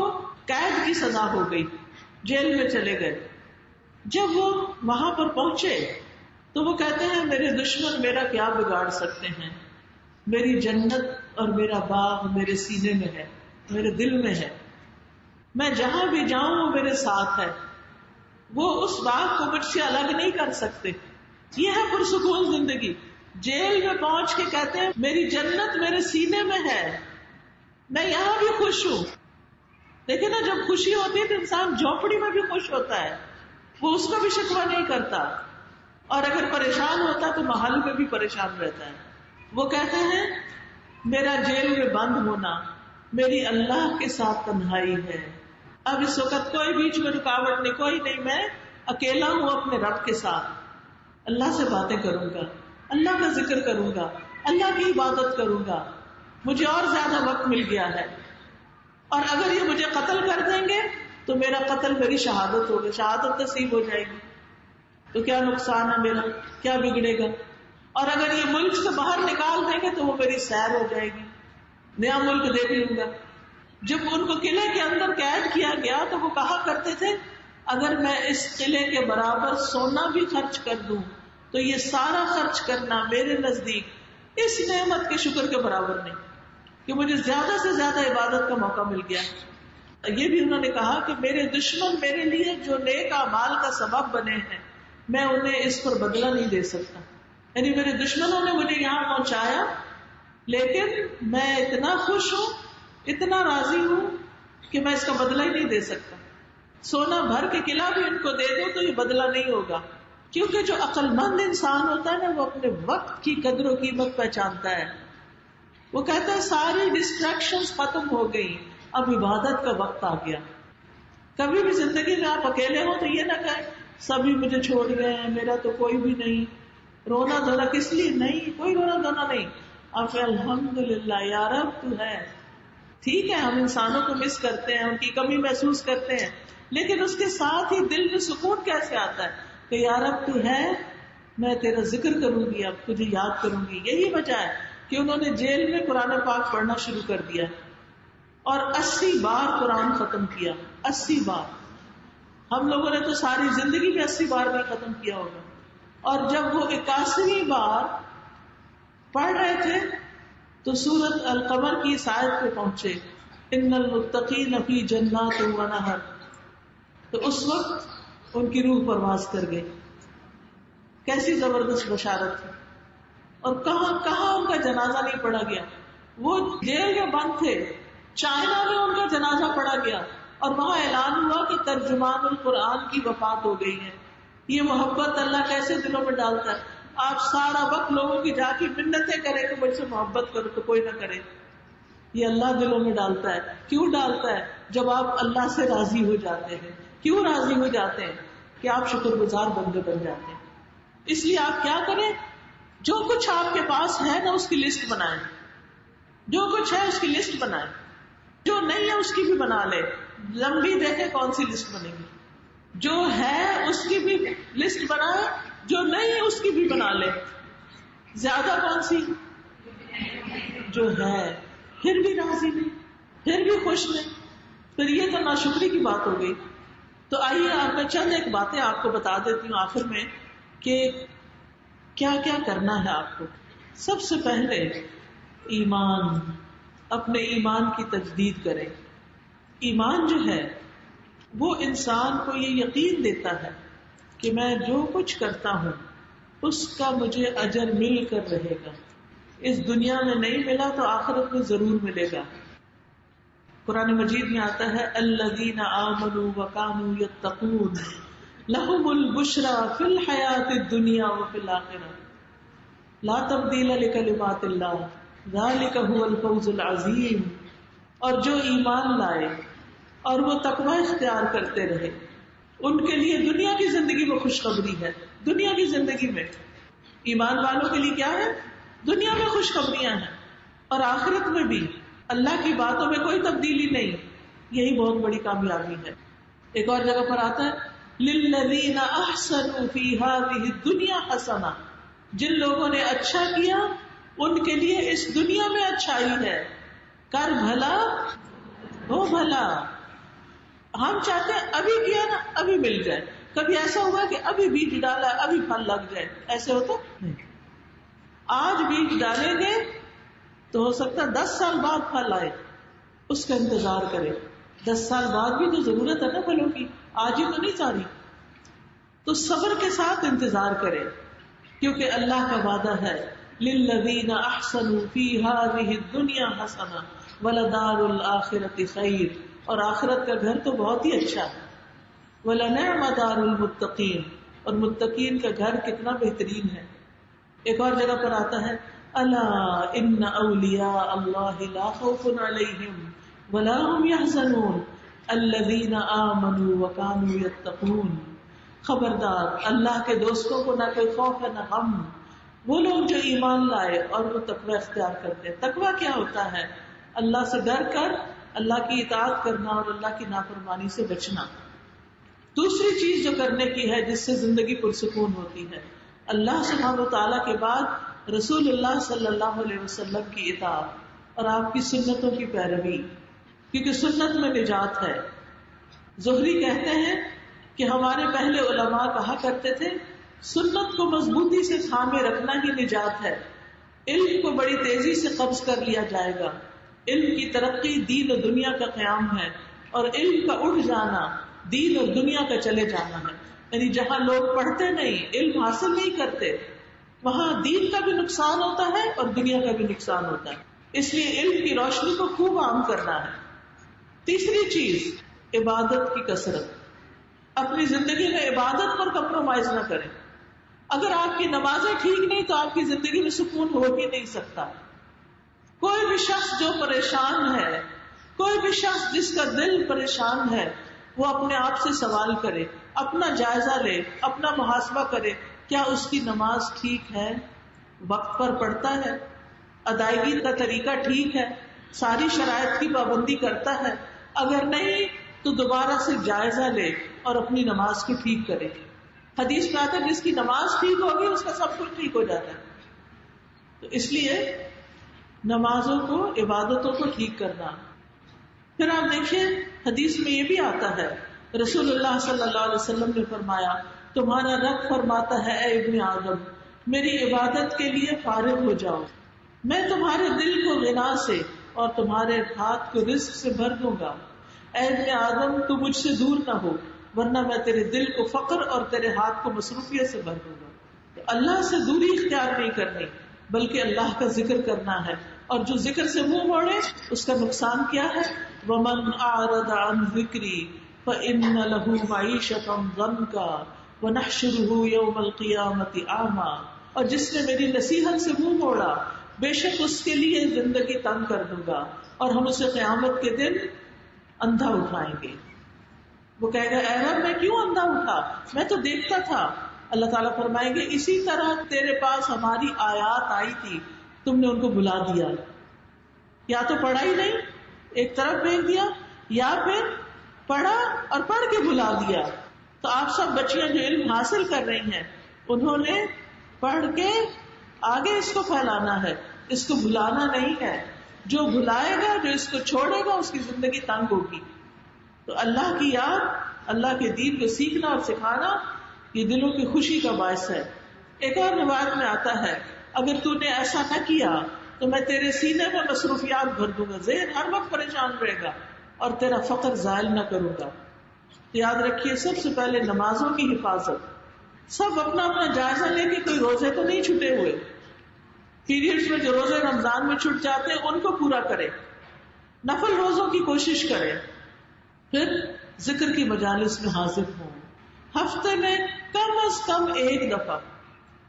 قید کی سزا ہو گئی، جیل میں چلے گئے۔ جب وہ وہاں پر پہنچے تو وہ کہتے ہیں میرے دشمن میرا کیا بگاڑ سکتے ہیں، میری جنت اور میرا باغ میرے سینے میں ہے، میرے دل میں ہے، میں جہاں بھی جاؤں وہ میرے ساتھ ہے، وہ اس باغ کو مجھ سے الگ نہیں کر سکتے۔ یہ ہے پرسکون زندگی۔ جیل میں پہنچ کے کہتے ہیں میری جنت میرے سینے میں ہے، میں یہاں بھی خوش ہوں۔ دیکھیں نا، جب خوشی ہوتی ہے تو انسان جھونپڑی میں بھی خوش ہوتا ہے، وہ اس کا بھی شکوہ نہیں کرتا، اور اگر پریشان ہوتا تو محل میں بھی پریشان رہتا ہے۔ وہ کہتے ہیں میرا جیل میں بند ہونا میری اللہ کے ساتھ تنہائی ہے، اب اس وقت کوئی بیچ میں رکاوٹ نہیں، کوئی نہیں، میں اکیلا ہوں اپنے رب کے ساتھ، اللہ سے باتیں کروں گا، اللہ کا ذکر کروں گا، اللہ کی عبادت کروں گا، مجھے اور زیادہ وقت مل گیا ہے، اور اگر یہ مجھے قتل کر دیں گے تو میرا قتل میری شہادت ہوگی، شہادت نصیب ہو جائے گی، تو کیا نقصان ہے میرا، کیا بگڑے گا، اور اگر یہ ملک سے باہر نکال دیں گے تو وہ میری سیر ہو جائے گی، نیا ملک دیکھ لوں گا۔ جب ان کو قلعے کے اندر قید کیا گیا تو وہ کہا کرتے تھے اگر میں اس قلعے کے برابر سونا بھی خرچ کر دوں تو یہ سارا خرچ کرنا میرے نزدیک اس نعمت کے شکر کے برابر نہیں کہ مجھے زیادہ سے زیادہ عبادت کا موقع مل گیا۔ یہ بھی انہوں نے کہا کہ میرے دشمن میرے لیے جو نیک اعمال کا سبب بنے ہیں میں انہیں اس پر بدلہ نہیں دے سکتا، یعنی میرے دشمنوں نے مجھے یہاں پہنچایا لیکن میں اتنا خوش ہوں، اتنا راضی ہوں کہ میں اس کا بدلہ ہی نہیں دے سکتا۔ سونا بھر کے قلعہ بھی ان کو دے دو تو یہ بدلہ نہیں ہوگا، کیونکہ جو عقل مند انسان ہوتا ہے نا وہ اپنے وقت کی قدر و قیمت پہچانتا ہے۔ وہ کہتا ہے ساری ڈسٹریکشنز ختم ہو گئی، اب عبادت کا وقت آ گیا۔ کبھی بھی زندگی میں آپ اکیلے ہو تو یہ نہ کہیں سبھی مجھے چھوڑ گئے ہیں، میرا تو کوئی بھی نہیں، رونا دھونا کس لیے؟ نہیں، کوئی رونا دھونا نہیں، آپ الحمدللہ یا رب تو ہے۔ ٹھیک ہے ہم انسانوں کو مس کرتے ہیں، ان کی کمی محسوس کرتے ہیں، لیکن اس کے ساتھ ہی دل میں سکون کیسے آتا ہے کہ یا رب تو ہے، میں تیرا ذکر کروں گی، اب تجھے یاد کروں گی۔ یہی وجہ ہے کہ انہوں نے جیل میں قرآن پاک پڑھنا شروع کر دیا اور 80 بار قرآن ختم کیا، 80 بار۔ ہم لوگوں نے تو ساری زندگی میں 80 بار بھی ختم کیا ہوگا، اور جب وہ 81ویں بار پڑھ رہے تھے تو سورۃ القمر کی اس آیت پہ پہنچے، ان المتقین فی جنات و نہر، تو اس وقت ان کی روح پرواز کر گئی۔ کیسی زبردست بشارت تھی، اور کہاں کہاں ان کا جنازہ نہیں پڑھا گیا۔ وہ جیل میں بند تھے، چائنا میں ان کا جنازہ پڑھا گیا اور وہاں اعلان ہوا کہ ترجمان القرآن کی وفات ہو گئی ہے۔ یہ محبت اللہ کیسے دلوں میں ڈالتا ہے۔ آپ سارا وقت لوگوں کی جا کے منتیں کریں کہ مجھ سے محبت کرو تو کوئی نہ کرے، یہ اللہ دلوں میں ڈالتا ہے. کیوں ڈالتا ہے؟ جب آپ اللہ سے راضی ہو جاتے ہیں. کیوں راضی ہو جاتے ہیں؟ کہ آپ شکر گزار بندے بن جاتے ہیں. اس لیے آپ کیا کریں، جو کچھ آپ کے پاس ہے نا اس کی لسٹ بنائیں. جو کچھ ہے اس کی لسٹ بنائیں، جو نہیں ہے اس کی بھی بنا لے. لمبی دیکھیں کون سی لسٹ بنے گی. جو ہے اس کی بھی لسٹ بنائے، جو نہیں ہے اس کی بھی بنا لے. زیادہ کون سی؟ جو ہے. پھر بھی راضی نہیں، پھر بھی خوش نہیں، پھر یہ تو ناشکری کی بات ہو گئی. تو آئیے آپ میں چند ایک باتیں آپ کو بتا دیتی ہوں آخر میں کہ کیا کیا کرنا ہے آپ کو. سب سے پہلے ایمان، اپنے ایمان کی تجدید کریں. ایمان جو ہے وہ انسان کو یہ یقین دیتا ہے کہ میں جو کچھ کرتا ہوں اس کا مجھے اجر مل کر رہے گا. اس دنیا میں نہیں ملا تو آخرت میں ضرور ملے گا. قرآن مجید میں آتا ہے الذین آمنوا وکانوا یتقون لہم البشری فی الحیاۃ الدنیا وفی الآخرہ لا تبدیل لکلمات اللہ ذلک هو الفوز العظیم. اور جو ایمان لائے اور وہ تقوی اختیار کرتے رہے ان کے لیے دنیا کی زندگی میں خوشخبری ہے. دنیا کی زندگی میں ایمان والوں کے لیے کیا ہے؟ دنیا میں خوشخبریاں ہیں اور آخرت میں بھی اللہ کی باتوں میں کوئی تبدیلی نہیں. یہی بہت بڑی کامیابی ہے. ایک اور جگہ پر آتا ہے للذین احسنوا فی ہذہ الدنیا حسنہ. جن لوگوں نے اچھا کیا ان کے لیے اس دنیا میں اچھائی ہے. کر بھلا ہو بھلا. ہم چاہتے ہیں ابھی کیا نا ابھی مل جائے. کبھی ایسا ہوا کہ ابھی بیج ڈالا ابھی پھل لگ جائے؟ ایسے ہوتا نہیں. آج بیج ڈالیں گے تو ہو سکتا ہے 10 سال بعد پھل آئے. اس کا انتظار کرے. 10 سال بعد بھی تو ضرورت ہے نا پھلوں کی، آج ہی تو نہیں ساری. تو صبر کے ساتھ انتظار کرے کیونکہ اللہ کا وعدہ ہے للذین احسنوا فی ہذہ الدنیا حسنہ ولدار الآخرۃ خیر. اور آخرت کا گھر تو بہت ہی اچھا ہے. وَلَنِعْمَ دَارُ الْمُتَّقِينَ. اور متقین کا گھر کتنا بہترین ہے. ایک اور جگہ پر آتا ہے الا ان اولیاء اللہ لا خوف علیہم ولا هم يحزنون الذین آمنوا وکانوا یتقون. خبردار اللہ کے دوستوں کو نہ کوئی خوف ہے نہ غم. وہ لوگ جو ایمان لائے اور وہ تقوی اختیار کرتے ہیں. تقوی کیا ہوتا ہے؟ اللہ سے ڈر کر اللہ کی اطاعت کرنا اور اللہ کی نافرمانی سے بچنا. دوسری چیز جو کرنے کی ہے جس سے زندگی پرسکون ہوتی ہے اللہ سبحانہ وتعالیٰ کے بعد رسول اللہ صلی اللہ علیہ وسلم کی اطاعت اور آپ کی سنتوں کی پیروی، کیونکہ سنت میں نجات ہے. زہری کہتے ہیں کہ ہمارے پہلے علماء کہا کرتے تھے سنت کو مضبوطی سے تھامے رکھنا ہی نجات ہے. علم کو بڑی تیزی سے قبض کر لیا جائے گا. علم کی ترقی دین اور دنیا کا قیام ہے اور علم کا اٹھ جانا دین اور دنیا کا چلے جانا ہے. یعنی جہاں لوگ پڑھتے نہیں، علم حاصل نہیں کرتے، وہاں دین کا بھی نقصان ہوتا ہے اور دنیا کا بھی نقصان ہوتا ہے. اس لیے علم کی روشنی کو خوب عام کرنا ہے. تیسری چیز عبادت کی کثرت. اپنی زندگی میں عبادت پر کمپرومائز نہ کریں. اگر آپ کی نمازیں ٹھیک نہیں تو آپ کی زندگی میں سکون ہو ہی نہیں سکتا. کوئی بھی شخص جو پریشان ہے، کوئی بھی شخص جس کا دل پریشان ہے، وہ اپنے آپ سے سوال کرے، اپنا جائزہ لے، اپنا محاسبہ کرے. کیا اس کی نماز ٹھیک ہے؟ وقت پر پڑھتا ہے؟ ادائیگی کا طریقہ ٹھیک ہے؟ ساری شرائط کی پابندی کرتا ہے؟ اگر نہیں تو دوبارہ سے جائزہ لے اور اپنی نماز کو ٹھیک کرے. حدیث میں آتا ہے جس کی نماز ٹھیک ہوگی اس کا سب کچھ ٹھیک ہو جاتا ہے. تو اس لیے نمازوں کو، عبادتوں کو ٹھیک کرنا. پھر آپ دیکھیں حدیث میں یہ بھی آتا ہے رسول اللہ صلی اللہ علیہ وسلم نے فرمایا تمہارا رب فرماتا ہے اے ابن آدم میری عبادت کے لیے فارغ ہو جاؤ، میں تمہارے دل کو غنا سے اور تمہارے ہاتھ کو رزق سے بھر دوں گا. اے ابن آدم تو مجھ سے دور نہ ہو ورنہ میں تیرے دل کو فقر اور تیرے ہاتھ کو مصروفیت سے بھر دوں گا. تو اللہ سے دوری اختیار نہیں کرنی بلکہ اللہ کا ذکر کرنا ہے. اور جو ذکر سے منہ موڑے اس کا نقصان کیا ہے؟ وَمَنْ أَعْرَضَ عَنْ ذِكْرِي فَإِنَّ لَهُ مَعِيشَةً ضَنْكًا وَنَحْشُرُهُ يَوْمَ الْقِيَامَةِ أَعْمَى. اور جس نے میری نصیحت سے منہ موڑا بے شک اس کے لیے زندگی تنگ کر دوں گا اور ہم اسے قیامت کے دن اندھا اٹھائیں گے. وہ کہے گا اے رب میں کیوں اندھا اٹھا, میں تو دیکھتا تھا. اللہ تعالیٰ فرمائیں گے اسی طرح تیرے پاس ہماری آیات آئی تھی, تم نے ان کو بھلا دیا, یا تو پڑھا ہی نہیں ایک طرف پھینک دیا, یا پھر پڑھا اور پڑھ کے بھلا دیا. تو آپ سب بچیاں جو علم حاصل کر رہی ہیں انہوں نے پڑھ کے آگے اس کو پھیلانا ہے, اس کو بھلانا نہیں ہے. جو بھلائے گا, جو اس کو چھوڑے گا, اس کی زندگی تنگ ہوگی. تو اللہ کی یاد, اللہ کے دین کو سیکھنا اور سکھانا یہ دلوں کی خوشی کا باعث ہے. ایک اور روایت میں آتا ہے اگر تو نے ایسا نہ کیا تو میں تیرے سینے میں مصروفیات بھر دوں گا, ذہن ہر وقت پریشان رہے گا اور تیرا فقر زائل نہ کروں گا. تو یاد رکھیے سب سے پہلے نمازوں کی حفاظت. سب اپنا اپنا جائزہ لے کے, کوئی روزے تو نہیں چھٹے ہوئے, پیریڈز میں جو روزے رمضان میں چھٹ جاتے ہیں ان کو پورا کرے, نفل روزوں کی کوشش کرے, پھر ذکر کی مجالس میں حاضر ہوں, ہفتے میں کم از کم ایک دفعہ.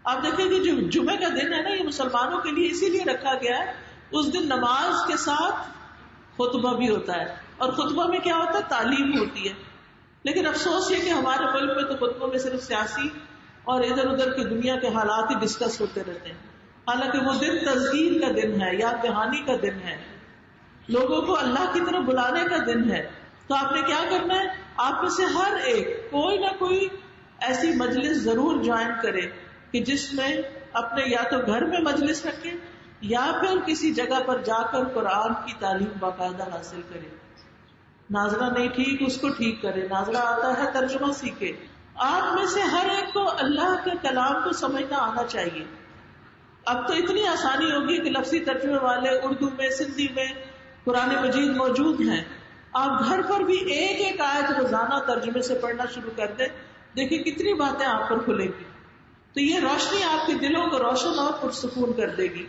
آپ دیکھیں کہ جو جمعے کا دن ہے نا, یہ مسلمانوں کے لیے اسی لیے رکھا گیا ہے, اس دن نماز کے ساتھ خطبہ بھی ہوتا ہے, اور خطبہ میں کیا ہوتا ہے, تعلیم ہوتی ہے. لیکن افسوس یہ کہ ہمارے ملک میں تو خطبوں میں صرف سیاسی اور ادھر ادھر کی دنیا کے حالات ہی ڈسکس ہوتے رہتے ہیں, حالانکہ وہ دن تذکیر کا دن ہے, یاد دہانی کا دن ہے, لوگوں کو اللہ کی طرف بلانے کا دن ہے. تو آپ نے کیا کرنا ہے, آپ میں سے ہر ایک کوئی نہ کوئی ایسی مجلس ضرور جوائن کرے کہ جس میں اپنے یا تو گھر میں مجلس رکھے یا پھر کسی جگہ پر جا کر قرآن کی تعلیم باقاعدہ حاصل کرے. ناظرہ نہیں ٹھیک, اس کو ٹھیک کرے, ناظرہ آتا ہے ترجمہ سیکھے. آپ میں سے ہر ایک کو اللہ کے کلام کو سمجھنا آنا چاہیے. اب تو اتنی آسانی ہوگی کہ لفظی ترجمے والے اردو میں, سندھی میں قرآن مجید موجود ہیں. آپ گھر پر بھی ایک ایک آیت روزانہ ترجمے سے پڑھنا شروع کر دیں, دیکھیں کتنی باتیں آپ پر کھلے گی. تو یہ روشنی آپ کے دلوں کو روشن اور پرسکون کر دے گی.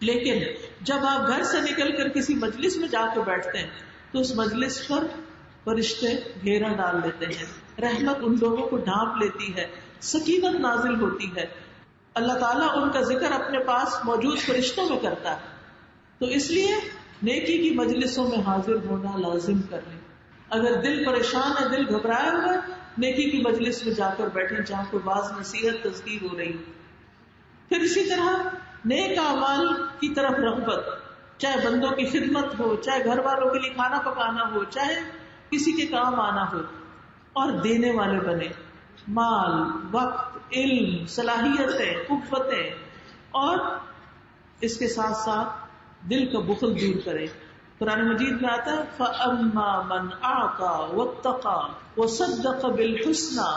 لیکن جب آپ گھر سے نکل کر کسی مجلس میں جا کے بیٹھتے ہیں تو اس مجلس پر فرشتے گھیرا ڈال لیتے ہیں, رحمت ان لوگوں کو ڈھانپ لیتی ہے, سکینت نازل ہوتی ہے, اللہ تعالیٰ ان کا ذکر اپنے پاس موجود فرشتوں میں کرتا ہے. تو اس لیے نیکی کی مجلسوں میں حاضر ہونا لازم کر لیں. اگر دل پریشان ہے, دل گھبرایا ہوا ہے, نیکی کی مجلس میں جا کر بیٹھیں جہاں کوئی باز نصیحت تذکیر ہو رہی. پھر اسی طرح نیک اعمال کی طرف رغبت, چاہے بندوں کی خدمت ہو, چاہے گھر والوں کے لیے کھانا پکانا ہو, چاہے کسی کے کام آنا ہو, اور دینے والے بنے. مال, وقت, علم, صلاحیتیں, قوتیں, اور اس کے ساتھ ساتھ دل کا بخل دور کرے. قرآن مجید میں آتا ہے فَأَمَّا مَنْ أَعْطَى وَاتَّقَى وَصَدَّقَ بِالْحُسْنَى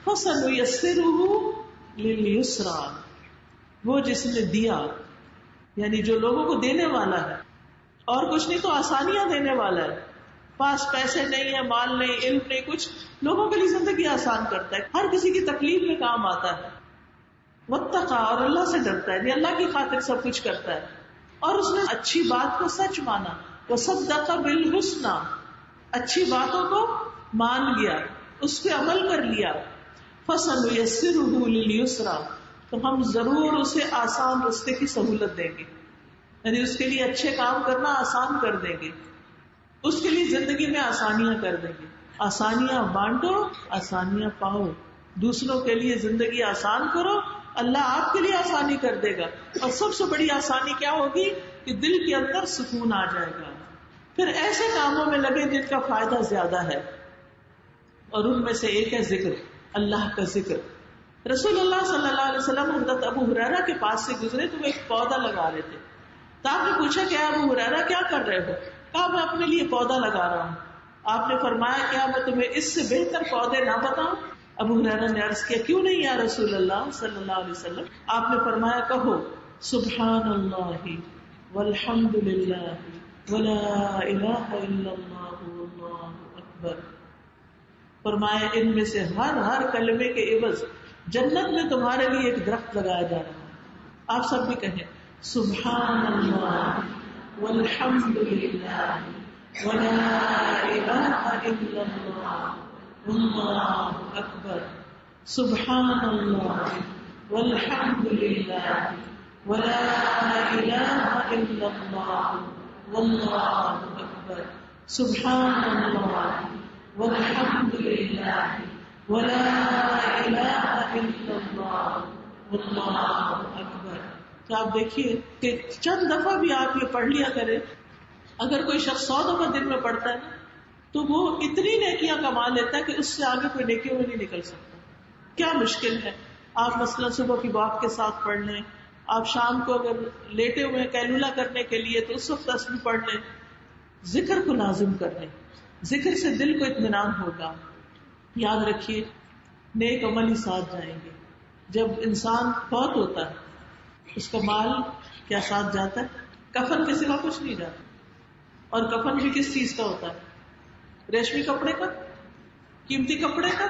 فَسَنُيَسِّرُهُ لِلْيُسْرَى. وہ جس نے دیا, یعنی جو لوگوں کو دینے والا ہے, اور کچھ نہیں تو آسانیاں دینے والا ہے. پاس پیسے نہیں ہے, مال نہیں, علم نہیں, کچھ لوگوں کے لیے زندگی آسان کرتا ہے, ہر کسی کی تکلیف میں کام آتا ہے. وَاتَّقَى, اور اللہ سے ڈرتا ہے, یعنی اللہ کی خاطر سب کچھ کرتا ہے, اور اس نے اچھی بات کو سچ مانا. وَصَدَّقَ بِالْحُسْنَى, اچھی باتوں کو مان لیا, اس پہ عمل کر لیا. فَسَنُيَسِّرُهُ لِلْيُسْرَى, تو ہم ضرور اسے آسان راستے کی سہولت دیں گے, یعنی اس کے لیے اچھے کام کرنا آسان کر دیں گے, اس کے لیے زندگی میں آسانیاں کر دیں گے. آسانیاں بانٹو, آسانیاں پاؤ, دوسروں کے لیے زندگی آسان کرو, اللہ آپ کے لیے آسانی کر دے گا. اور سب سے بڑی آسانی کیا ہوگی کہ دل کے اندر سکون آ جائے گا. پھر ایسے کاموں میں لگے جن کا فائدہ زیادہ ہے, اور ان میں سے ایک ہے ذکر, اللہ کا ذکر. رسول اللہ صلی اللہ علیہ وسلم حضرت ابو ہریرہ کے پاس سے گزرے تو وہ ایک پودا لگا رہے تھے. تو آپ نے پوچھا کہ ابو ہریرہ کیا کر رہے ہو؟ کہا میں اپنے لیے پودا لگا رہا ہوں. آپ نے فرمایا کیا میں تمہیں اس سے بہتر پودے نہ بتاؤں؟ ابو ہریرہ نے عرض کیا کیوں نہیں یا رسول اللہ صلی اللہ علیہ وسلم. آپ نے فرمایا کہو سبحان اللہ والحمد للہ ولا الہ الا اللہ واللہ اکبر. فرمایا ان میں سے ہر کلمے کے عوض جنت میں تمہارے لیے ایک درخت لگایا جا رہا ہے. آپ سب بھی کہیں سبحان اللہ والحمد للہ ولا الہ الا اللہ واللہ اکبر. سبحان اللہ والحمد للہ ولا الہ الا اللہ واللہ اکبر، سبحان اللہ والحمد للہ ولا الہ الا اللہ واللہ اکبر۔ تو آپ دیکھیے کہ چند دفعہ بھی آپ یہ پڑھ لیا کریں، اگر کوئی شخص 100 دفعہ دن میں پڑھتا ہے تو وہ اتنی نیکیاں کما لیتا ہے کہ اس سے آگے کوئی نیکیوں میں نہیں نکل سکتا۔ کیا مشکل ہے؟ آپ مثلا صبح کی واک کے ساتھ پڑھ لیں، آپ شام کو اگر لیٹے ہوئے کیلولا کرنے کے لیے تو اس وقت تسبیح پڑھ لیں، ذکر کو لازم کر لیں، ذکر سے دل کو اطمینان ہوگا۔ یاد رکھیے نیک عمل ہی ساتھ جائیں گے۔ جب انسان فوت ہوتا ہے اس کا مال کیا ساتھ جاتا ہے؟ کفن کے سوا کچھ نہیں جاتا۔ اور کفن بھی کس چیز کا ہوتا ہے؟ ریشمی کپڑے کا، قیمتی کپڑے کا،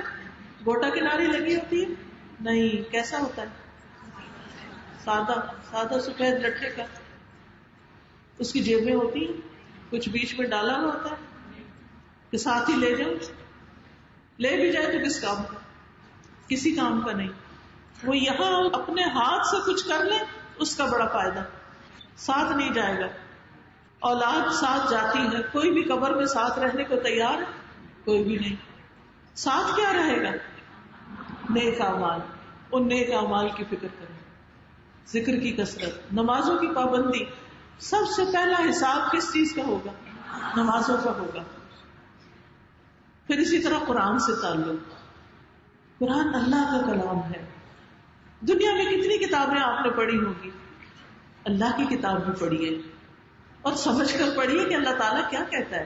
گوٹا کناری لگی ہوتی ہے؟ نہیں، کیسا ہوتا ہے؟ سادہ سفید لٹے کا۔ اس کی جیبیں ہوتی ہیں، کچھ بیچ میں ڈالا ہوا ہوتا ہے کہ ساتھ ہی لے جاؤ، لے بھی جائے تو کس کام کا؟ کسی کام کا نہیں۔ وہ یہاں اپنے ہاتھ سے کچھ کر لے اس کا بڑا فائدہ، ساتھ نہیں جائے گا۔ اولاد ساتھ جاتی ہے، کوئی بھی قبر میں ساتھ رہنے کو تیار ہے؟ کوئی بھی نہیں۔ ساتھ کیا رہے گا؟ نیک اعمال۔ ان نیک اعمال کی فکر کریں، ذکر کی کثرت، نمازوں کی پابندی۔ سب سے پہلا حساب کس چیز کا ہوگا؟ نمازوں کا ہوگا۔ پھر اسی طرح قرآن سے تعلق۔ قرآن اللہ کا کلام ہے۔ دنیا میں کتنی کتابیں آپ نے پڑھی ہوگی، اللہ کی کتاب بھی پڑھیے اور سمجھ کر پڑھیے کہ اللہ تعالیٰ کیا کہتا ہے۔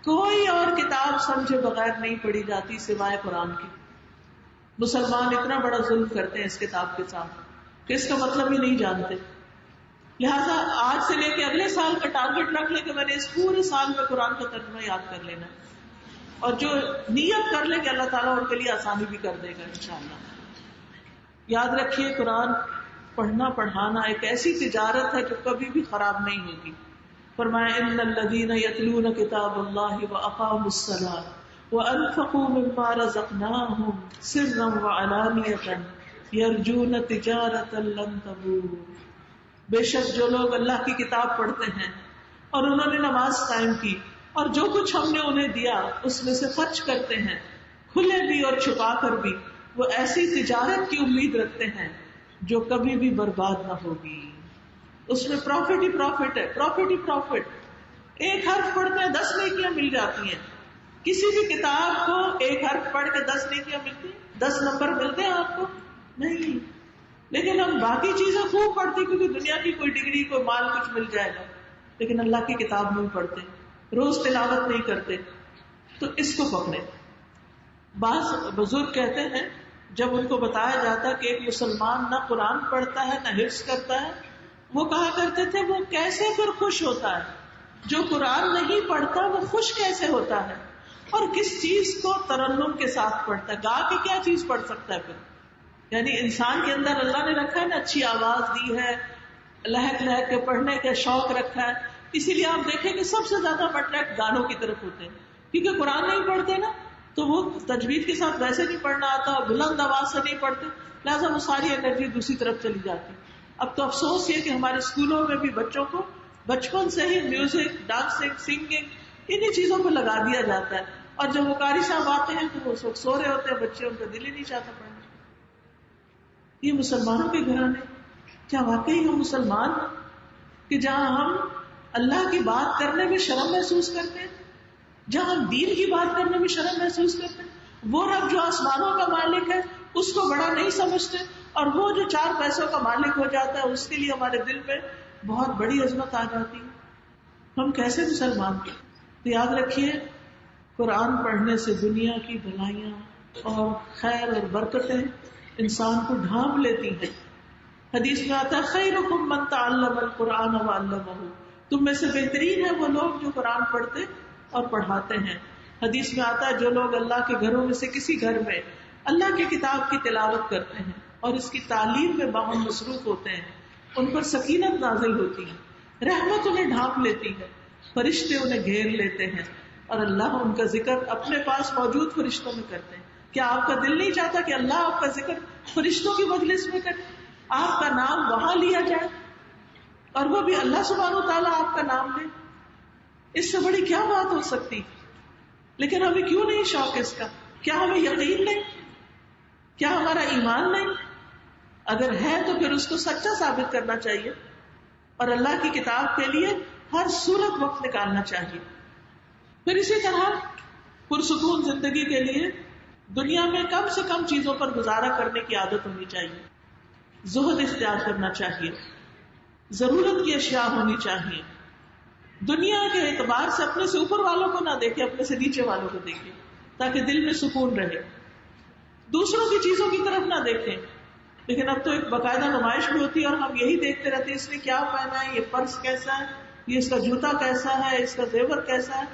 کوئی اور کتاب سمجھے بغیر نہیں پڑھی جاتی سوائے قرآن کی۔ مسلمان اتنا بڑا ظلم کرتے ہیں اس کتاب کے ساتھ کہ اس کا مطلب ہی نہیں جانتے۔ لہٰذا آج سے لے کے اگلے سال کا ٹارگٹ رکھ لے کہ میں نے اس پورے سال میں قرآن کا ترجمہ یاد کر لینا، اور جو نیت کر لے کہ اللہ تعالیٰ ان کے لیے آسانی بھی کر دے گا انشاءاللہ۔ یاد رکھیے قرآن پڑھنا پڑھانا ایک ایسی تجارت ہے جو کبھی بھی خراب نہیں ہوگی۔ فرمایا ان الذین یتلون کتاب اللہ واقاموا الصلاۃ وانفقوا مما رزقناہم سرا وعلانیۃ یرجون تجارۃ لن تبور۔ بے شک جو لوگ اللہ کی کتاب پڑھتے ہیں اور انہوں نے نماز قائم کی اور جو کچھ ہم نے انہیں دیا اس میں سے خرچ کرتے ہیں، کھلے بھی اور چھپا کر بھی، وہ ایسی تجارت کی امید رکھتے ہیں جو کبھی بھی برباد نہ ہوگی۔ اس میں پروفٹ ہی پروفٹ ہے، پروفٹ ہی پروفٹ۔ ایک حرف پڑھتے ہیں 10 نیکیاں مل جاتی ہیں۔ کسی بھی کتاب کو ایک حرف پڑھ کے 10 نیکیاں ملتی ہیں؟ 10 نمبر ملتے ہیں آپ کو؟ نہیں۔ لیکن ہم باقی چیزیں خوب پڑھتے کیونکہ دنیا کی کوئی ڈگری کوئی مال کچھ مل جائے گا، لیکن اللہ کی کتاب نہیں پڑھتے، روز تلاوت نہیں کرتے۔ تو اس کو پکڑے۔ بعض بزرگ کہتے ہیں جب ان کو بتایا جاتا کہ ایک مسلمان نہ قرآن پڑھتا ہے نہ حفظ کرتا ہے، وہ کہا کرتے تھے وہ کیسے پھر خوش ہوتا ہے؟ جو قرآن نہیں پڑھتا وہ خوش کیسے ہوتا ہے؟ اور کس چیز کو ترنم کے ساتھ پڑھتا ہے؟ گا کے کیا چیز پڑھ سکتا ہے پھر؟ یعنی انسان کے اندر اللہ نے رکھا ہے نا، اچھی آواز دی ہے، لہک لہک کے پڑھنے کا شوق رکھا ہے، اسی لیے آپ دیکھیں کہ سب سے زیادہ اٹریکٹ گانوں کی طرف ہوتے ہیں، کیونکہ قرآن نہیں پڑھتے نا تو وہ تجوید کے ساتھ ویسے نہیں پڑھنا آتا، بلند آواز سے نہیں پڑھتے، لہٰذا وہ ساری انرجی دوسری طرف چلی جاتی۔ اب تو افسوس یہ کہ ہمارے اسکولوں میں بھی بچوں کو بچپن سے ہی میوزک، ڈانسنگ، سنگنگ انہی چیزوں پہ لگا دیا جاتا ہے، اور جب وہ قاری صاحب آتے ہیں تو وہ اس وقت سو رہے ہوتے ہیں بچے، ان کا دل ہی نہیں چاہتا پڑھنے۔ یہ مسلمانوں کے گھرانے، کیا واقعی ہم مسلمان ہیں کہ جہاں ہم اللہ کی بات کرنے میں شرم محسوس کرتے ہیں، جہاں ہم دین کی بات کرنے میں شرم محسوس کرتے ہیں؟ وہ رب جو آسمانوں کا مالک ہے اس کو بڑا نہیں سمجھتے، اور وہ جو 4 پیسوں کا مالک ہو جاتا ہے اس کے لیے ہمارے دل میں بہت بڑی عظمت آ جاتی ہے۔ ہم کیسے مسلمان ہیں؟ تو یاد رکھیے قرآن پڑھنے سے دنیا کی بھلائیاں اور خیر اور برکتیں انسان کو ڈھانپ لیتی ہیں۔ حدیث میں آتا ہے خیرکم من تعلم القرآن وعلمہ، تم میں سے بہترین ہے وہ لوگ جو قرآن پڑھتے اور پڑھاتے ہیں۔ حدیث میں آتا ہے جو لوگ اللہ کے گھروں میں سے کسی گھر میں اللہ کی کتاب کی تلاوت کرتے ہیں اور اس کی تعلیم میں باہم مصروف ہوتے ہیں، ان پر سکینت نازل ہوتی ہے، رحمت انہیں ڈھانپ لیتی ہے، فرشتے انہیں گھیر لیتے ہیں، اور اللہ ان کا ذکر اپنے پاس موجود فرشتوں میں کرتے ہیں۔ کیا آپ کا دل نہیں چاہتا کہ اللہ آپ کا ذکر فرشتوں کی مجلس میں کرے، آپ کا نام وہاں لیا جائے، اور وہ بھی اللہ سبحانہ و تعالیٰ آپ کا نام لے؟ اس سے بڑی کیا بات ہو سکتی؟ لیکن ہمیں کیوں نہیں شوق اس کا؟ کیا ہمیں یقین نہیں؟ کیا ہمارا ایمان نہیں؟ اگر ہے تو پھر اس کو سچا ثابت کرنا چاہیے اور اللہ کی کتاب کے لیے ہر صورت وقت نکالنا چاہیے. پھر اسی طرح پرسکون زندگی کے لیے دنیا میں کم سے کم چیزوں پر گزارا کرنے کی عادت ہونی چاہیے. زہد اختیار کرنا چاہیے. ضرورت کی اشیاء ہونی چاہیے. دنیا کے اعتبار سے اپنے سے اوپر والوں کو نہ دیکھے، اپنے سے نیچے والوں کو دیکھے تاکہ دل میں سکون رہے. دوسروں کی چیزوں کی طرف نہ دیکھیں. لیکن اب تو ایک باقاعدہ نمائش بھی ہوتی ہے اور ہم یہی دیکھتے رہتے ہیں اس نے کیا پہنا ہے، یہ پرس کیسا ہے، یہ اس کا جوتا کیسا ہے، اس کا زیور کیسا ہے.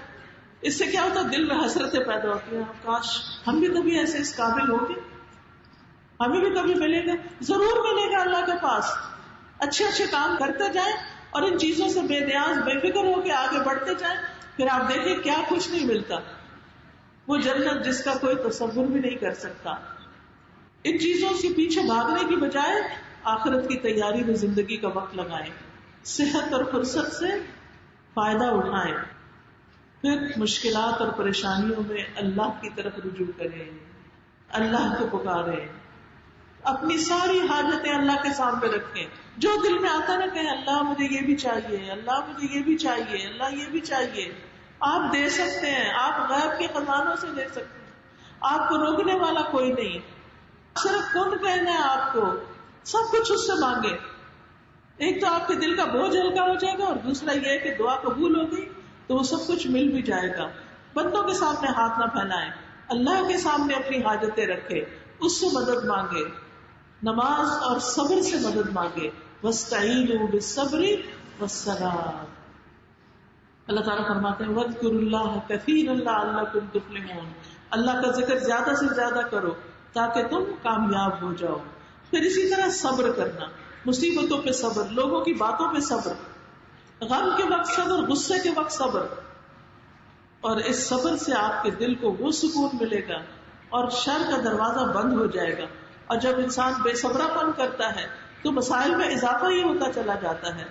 اس سے کیا ہوتا ہے؟ دل میں حسرتیں پیدا ہوتی ہیں. کاش ہم بھی کبھی ایسے اس قابل ہوں گے، ہمیں بھی کبھی ملے گا. ضرور ملے گا اللہ کے پاس. اچھے اچھے کام کرتے جائیں اور ان چیزوں سے بے نیاز بے فکر ہو کے آگے بڑھتے جائیں. پھر آپ دیکھیں کیا کچھ نہیں ملتا. وہ جنت جس کا کوئی تصور بھی نہیں کر سکتا. ان چیزوں کے پیچھے بھاگنے کی بجائے آخرت کی تیاری میں زندگی کا وقت لگائیں. صحت اور فرصت سے فائدہ اٹھائیں. پھر مشکلات اور پریشانیوں میں اللہ کی طرف رجوع کریں، اللہ کو پکاریں. اپنی ساری حاجتیں اللہ کے سامنے رکھیں. جو دل میں آتا نہ کہیں اللہ مجھے یہ بھی چاہیے، اللہ مجھے یہ بھی چاہیے، اللہ یہ بھی چاہیے. آپ دے سکتے ہیں، آپ غیب کے خزانوں سے دے سکتے ہیں. آپ کو روکنے والا کوئی نہیں. صرف کن کہنا ہے آپ کو، سب کچھ اس سے مانگے. ایک تو آپ کے دل کا بوجھ ہلکا ہو جائے گا اور دوسرا یہ کہ دعا قبول ہوگی تو وہ سب کچھ مل بھی جائے گا. بندوں کے سامنے ہاتھ نہ پھیلائیں، اللہ کے سامنے اپنی حاجتیں رکھے، اس سے مدد مانگے. نماز اور صبر سے مدد مانگے. وَاسْتَعِينُوا بِالصَّبْرِ وَالصَّلَاةِ. اللہ تعالیٰ فرماتے ہیں وَاذْكُرُوا اللَّهَ كَثِيرًا لَعَلَّكُمْ تُفْلِحُونَ. اللہ کا ذکر زیادہ سے زیادہ کرو تاکہ تم کامیاب ہو جاؤ. پھر اسی طرح صبر کرنا، مصیبتوں پہ صبر، لوگوں کی باتوں پہ صبر، غم کے وقت صبر، غصے کے وقت صبر. اور اس صبر سے آپ کے دل کو وہ سکون ملے گا اور شر کا دروازہ بند ہو جائے گا. اور جب انسان بے صبرا پن کرتا ہے تو مسائل میں اضافہ ہی ہوتا چلا جاتا ہے.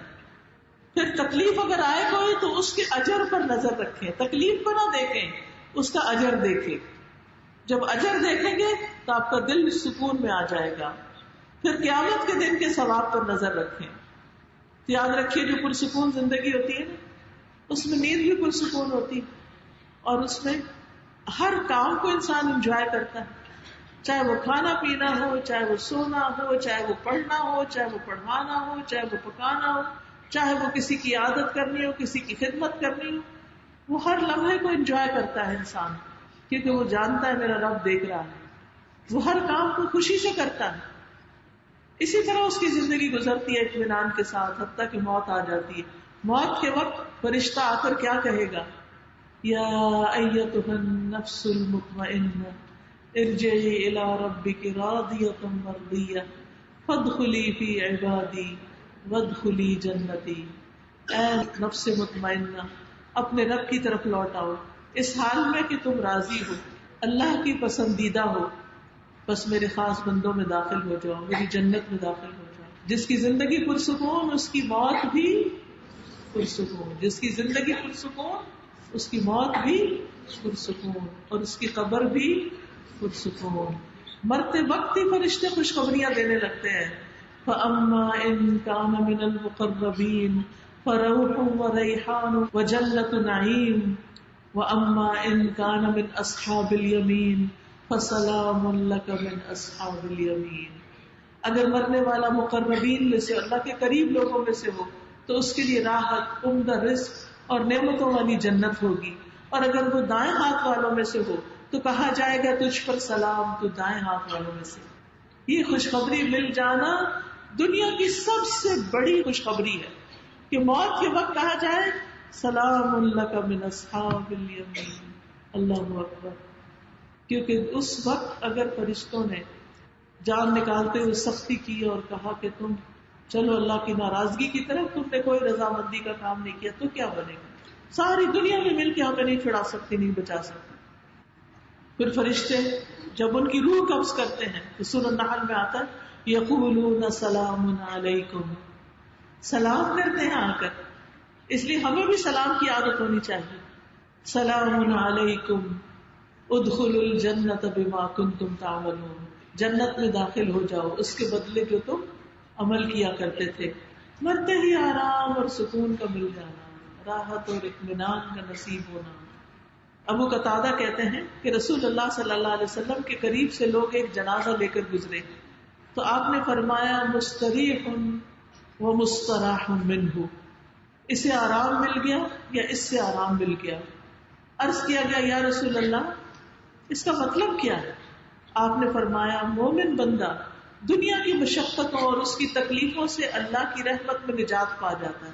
پھر تکلیف اگر آئے کوئی تو اس کے اجر پر نظر رکھیں، تکلیف کو نہ دیکھیں، اس کا اجر دیکھیں. جب اجر دیکھیں گے تو آپ کا دل سکون میں آ جائے گا. پھر قیامت کے دن کے ثواب پر نظر رکھیں. یاد رکھیے جو پرسکون زندگی ہوتی ہے نا، اس میں نیند بھی پرسکون ہوتی اور اس میں ہر کام کو انسان انجوائے کرتا ہے. چاہے وہ کھانا پینا ہو، چاہے وہ سونا ہو، چاہے وہ پڑھنا ہو، چاہے وہ پڑھوانا ہو، چاہے وہ پکانا ہو، چاہے وہ کسی کی عادت کرنی ہو، کسی کی خدمت کرنی ہو. وہ ہر لمحے کو انجوائے کرتا ہے انسان، کیونکہ وہ جانتا ہے میرا رب دیکھ رہا ہے. وہ ہر کام کو خوشی سے کرتا ہے. اسی طرح اس کی زندگی گزرتی ہے اطمینان کے ساتھ، حتیٰ کہ موت آ جاتی ہے. موت کے وقت فرشتہ آ کر کیا کہے گا؟ یا ایتھا النفس المطمئنہ ارجعی الی ربک راضیۃ مرضیہ فادخلی فی عبادی وادخلی جنتی. اے نفس مطمئنہ، اپنے رب کی طرف لوٹ آؤ اس حال میں کہ تم راضی ہو، اللہ کی پسندیدہ ہو. بس میرے خاص بندوں میں داخل ہو جاؤ، میری جنت میں داخل ہو جاؤ. جس کی زندگی پرسکون اس کی موت بھی پرسکون، جس کی زندگی پرسکون اس کی موت بھی پرسکون اور اس کی قبر بھی پرسکون. مرتے وقت ہی فرشتے خوشخبریاں دینے لگتے ہیں. فَأَمَّا إِن كَانَ مِنَ الْمُقَرَّبِينَ فَرَوْحٌ وَرَيْحَانٌ وَجَنَّةُ نَعِيمٍ وَأَمَّا إِن كَانَ مِنْ أَصْحَابِ الْيَمِينِ فَسَلَامٌ لَكَ مِنْ أَصْحَابِ الْيَمِينِ. اگر مرنے والا مقربین میں سے، اللہ کے قریب لوگوں میں سے ہو تو اس کے لیے راحت، عمدہ رزق اور نعمتوں والی جنت ہوگی. اور اگر وہ دائیں ہاتھ والوں میں سے ہو تو کہا جائے گا تجھ پر سلام، تو دائیں ہاتھ والوں میں سے. یہ خوشخبری مل جانا دنیا کی سب سے بڑی خوشخبری ہے کہ موت کے وقت کہا جائے سلام لک من اصحاب الیمین. اللہ اکبر. کیونکہ اس وقت اگر فرشتوں نے جان نکالتے ہوئے سختی کی اور کہا کہ تم چلو اللہ کی ناراضگی کی طرف، تم نے کوئی رضامندی کا کام نہیں کیا، تو کیا بنے گا؟ ساری دنیا میں مل کے ہمیں نہیں چھڑا سکتی، نہیں بچا سکتی. پھر فرشتے جب ان کی روح قبض کرتے ہیں تو سورۃ النحل میں آتا ہے یقولون سلام علیکم، سلام کرتے ہیں آ کر. اس لیے ہمیں بھی سلام کی عادت ہونی چاہیے. سلام علیکم ادخلوا الجنۃ بما کنتم تعملون. جنت میں داخل ہو جاؤ اس کے بدلے جو تم عمل کیا کرتے تھے. مرتے ہی آرام اور سکون کا مل جانا، راحت اور اطمینان کا نصیب ہونا. ابو قتادہ کہتے ہیں کہ رسول اللہ صلی اللہ علیہ وسلم کے قریب سے لوگ ایک جنازہ لے کر گزرے تو آپ نے فرمایا مستریح و مستراح منہ، اسے آرام مل گیا یا اس سے آرام مل گیا. عرض کیا گیا یا رسول اللہ اس کا مطلب کیا ہے؟ آپ نے فرمایا مومن بندہ دنیا کی مشقتوں اور اس کی تکلیفوں سے اللہ کی رحمت میں نجات پا جاتا ہے،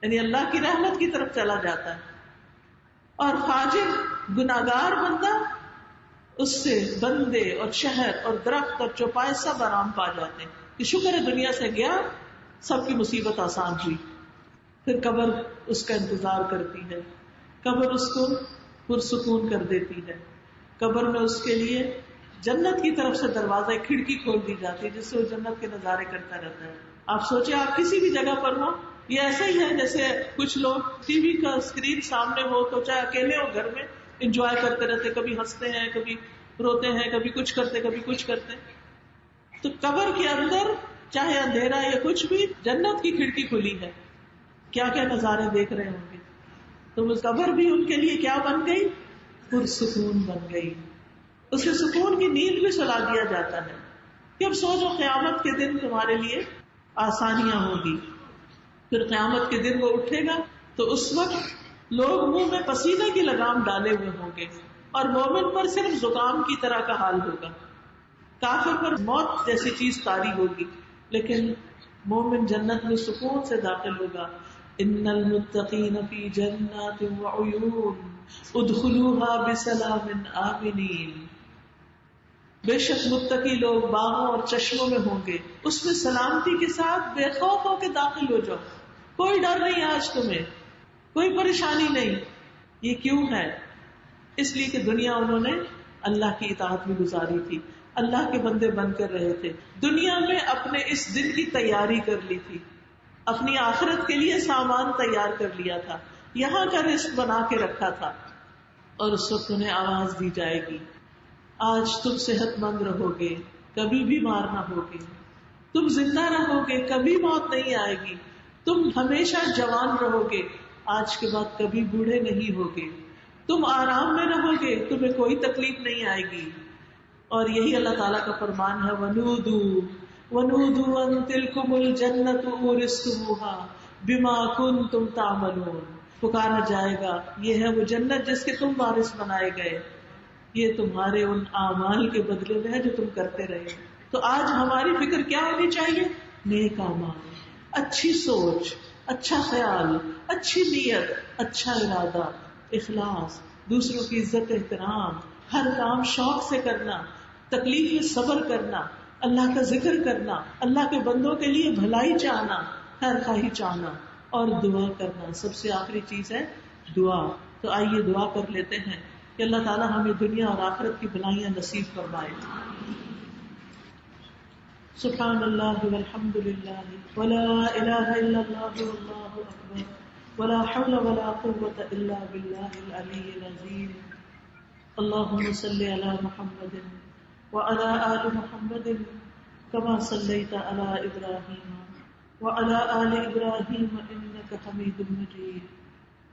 یعنی اللہ کی رحمت کی طرف چلا جاتا ہے. اور فاجر گناہگار بندہ اس سے بندے اور شہر اور درخت اور چوپائے سب آرام پا جاتے ہیں کہ شکر ہے دنیا سے گیا، سب کی مصیبت آسان ہوئی. پھر قبر اس کا انتظار کرتی ہے، قبر اس کو پرسکون کر دیتی ہے. قبر میں اس کے لیے جنت کی طرف سے دروازہ کھڑکی کھول دی جاتی ہے جس سے وہ جنت کے نظارے کرتا رہتا ہے. آپ سوچیں آپ کسی بھی جگہ پر ہو، یہ ایسا ہی ہے جیسے کچھ لوگ ٹی وی کا اسکرین سامنے ہو تو چاہے اکیلے ہو گھر میں انجوائے کرتے رہتے، کبھی ہنستے ہیں، کبھی روتے ہیں، کبھی کچھ کرتے کبھی کچھ کرتے. تو قبر کے اندر چاہے اندھیرا یا کچھ بھی، جنت کی کھڑکی کھلی ہے، کیا کیا نظارے دیکھ رہے ہوں گے. تو وہ قبر بھی ان کے لیے کیا بن گئی؟ پرسکون بن گئی. اسے سکون کی نیند بھی سلا دیا جاتا ہے کہ اب سو جو قیامت کے دن تمہارے لیے آسانیاں ہوگی. پھر قیامت کے دن وہ اٹھے گا تو اس وقت لوگ منہ میں پسینے کی لگام ڈالے ہوئے ہوں گے اور مومن پر صرف زکام کی طرح کا حال ہوگا. کافر پر موت جیسی چیز طاری ہوگی، لیکن مومن جنت میں سکون سے داخل ہوگا. ان المتقین فی جنات وعیون ادخلوها بسلام آمنین. بے شک متقی لوگ باغوں اور چشموں میں ہوں گے، اس میں سلامتی کے ساتھ بے خوف ہو کے داخل ہو جاؤ. کوئی ڈر نہیں آج تمہیں، کوئی پریشانی نہیں. یہ کیوں ہے؟ اس لیے کہ دنیا انہوں نے اللہ کی اطاعت میں گزاری تھی، اللہ کے بندے بن کر رہے تھے، دنیا میں اپنے اس دن کی تیاری کر لی تھی، اپنی آخرت کے لیے سامان تیار کر لیا تھا، یہاں کا رزق بنا کے رکھا تھا. اور اس وقت انہیں آواز دی جائے گی آج تم صحت مند رہو گے، کبھی بیمار نہ ہوگے، تم زندہ رہو گے، کبھی موت نہیں آئے گی، تم ہمیشہ جوان رہو گے، آج کے بعد کبھی بوڑھے نہیں ہوگے، تم آرام میں رہو گے، تمہیں کوئی تکلیف نہیں آئے گی. اور یہی اللہ تعالیٰ کا فرمان ہے وَنُودُوا أَن تِلْكُمُ الْجَنَّةُ أُورِثْتُمُوهَا بِمَا كُنتُمْ تَعْمَلُونَ. پکارا جائے گا یہ ہے وہ جنت جس کے تم وارث بنائے گئے، یہ تمہارے ان اعمال کے بدلے میں ہے جو تم کرتے رہے. تو آج ہماری فکر کیا ہونی چاہیے؟ نیک اعمال، اچھی سوچ، اچھا خیال، اچھی نیت، اچھا ارادہ، اخلاص، دوسروں کی عزت احترام، ہر کام شوق سے کرنا، تکلیف میں صبر کرنا، اللہ کا ذکر کرنا، اللہ کے بندوں کے لیے بھلائی چاہنا، خیر خواہی چاہنا اور دعا کرنا. سب سے آخری چیز ہے دعا. تو آئیے دعا کر لیتے ہیں کہ اللہ تعالیٰ ہمیں دنیا اور آخرت کی بھلائیاں نصیب فرمائے. سبحان اللہ والحمد للہ ولا الہ الا اللہ واللہ اکبر ولا حول ولا قوة الا باللہ العلی العظیم. اللہم صلی علی محمد وعلى آل محمد كما صليت على إبراهيم وعلى آل إبراهيم إنك حميد مجيد.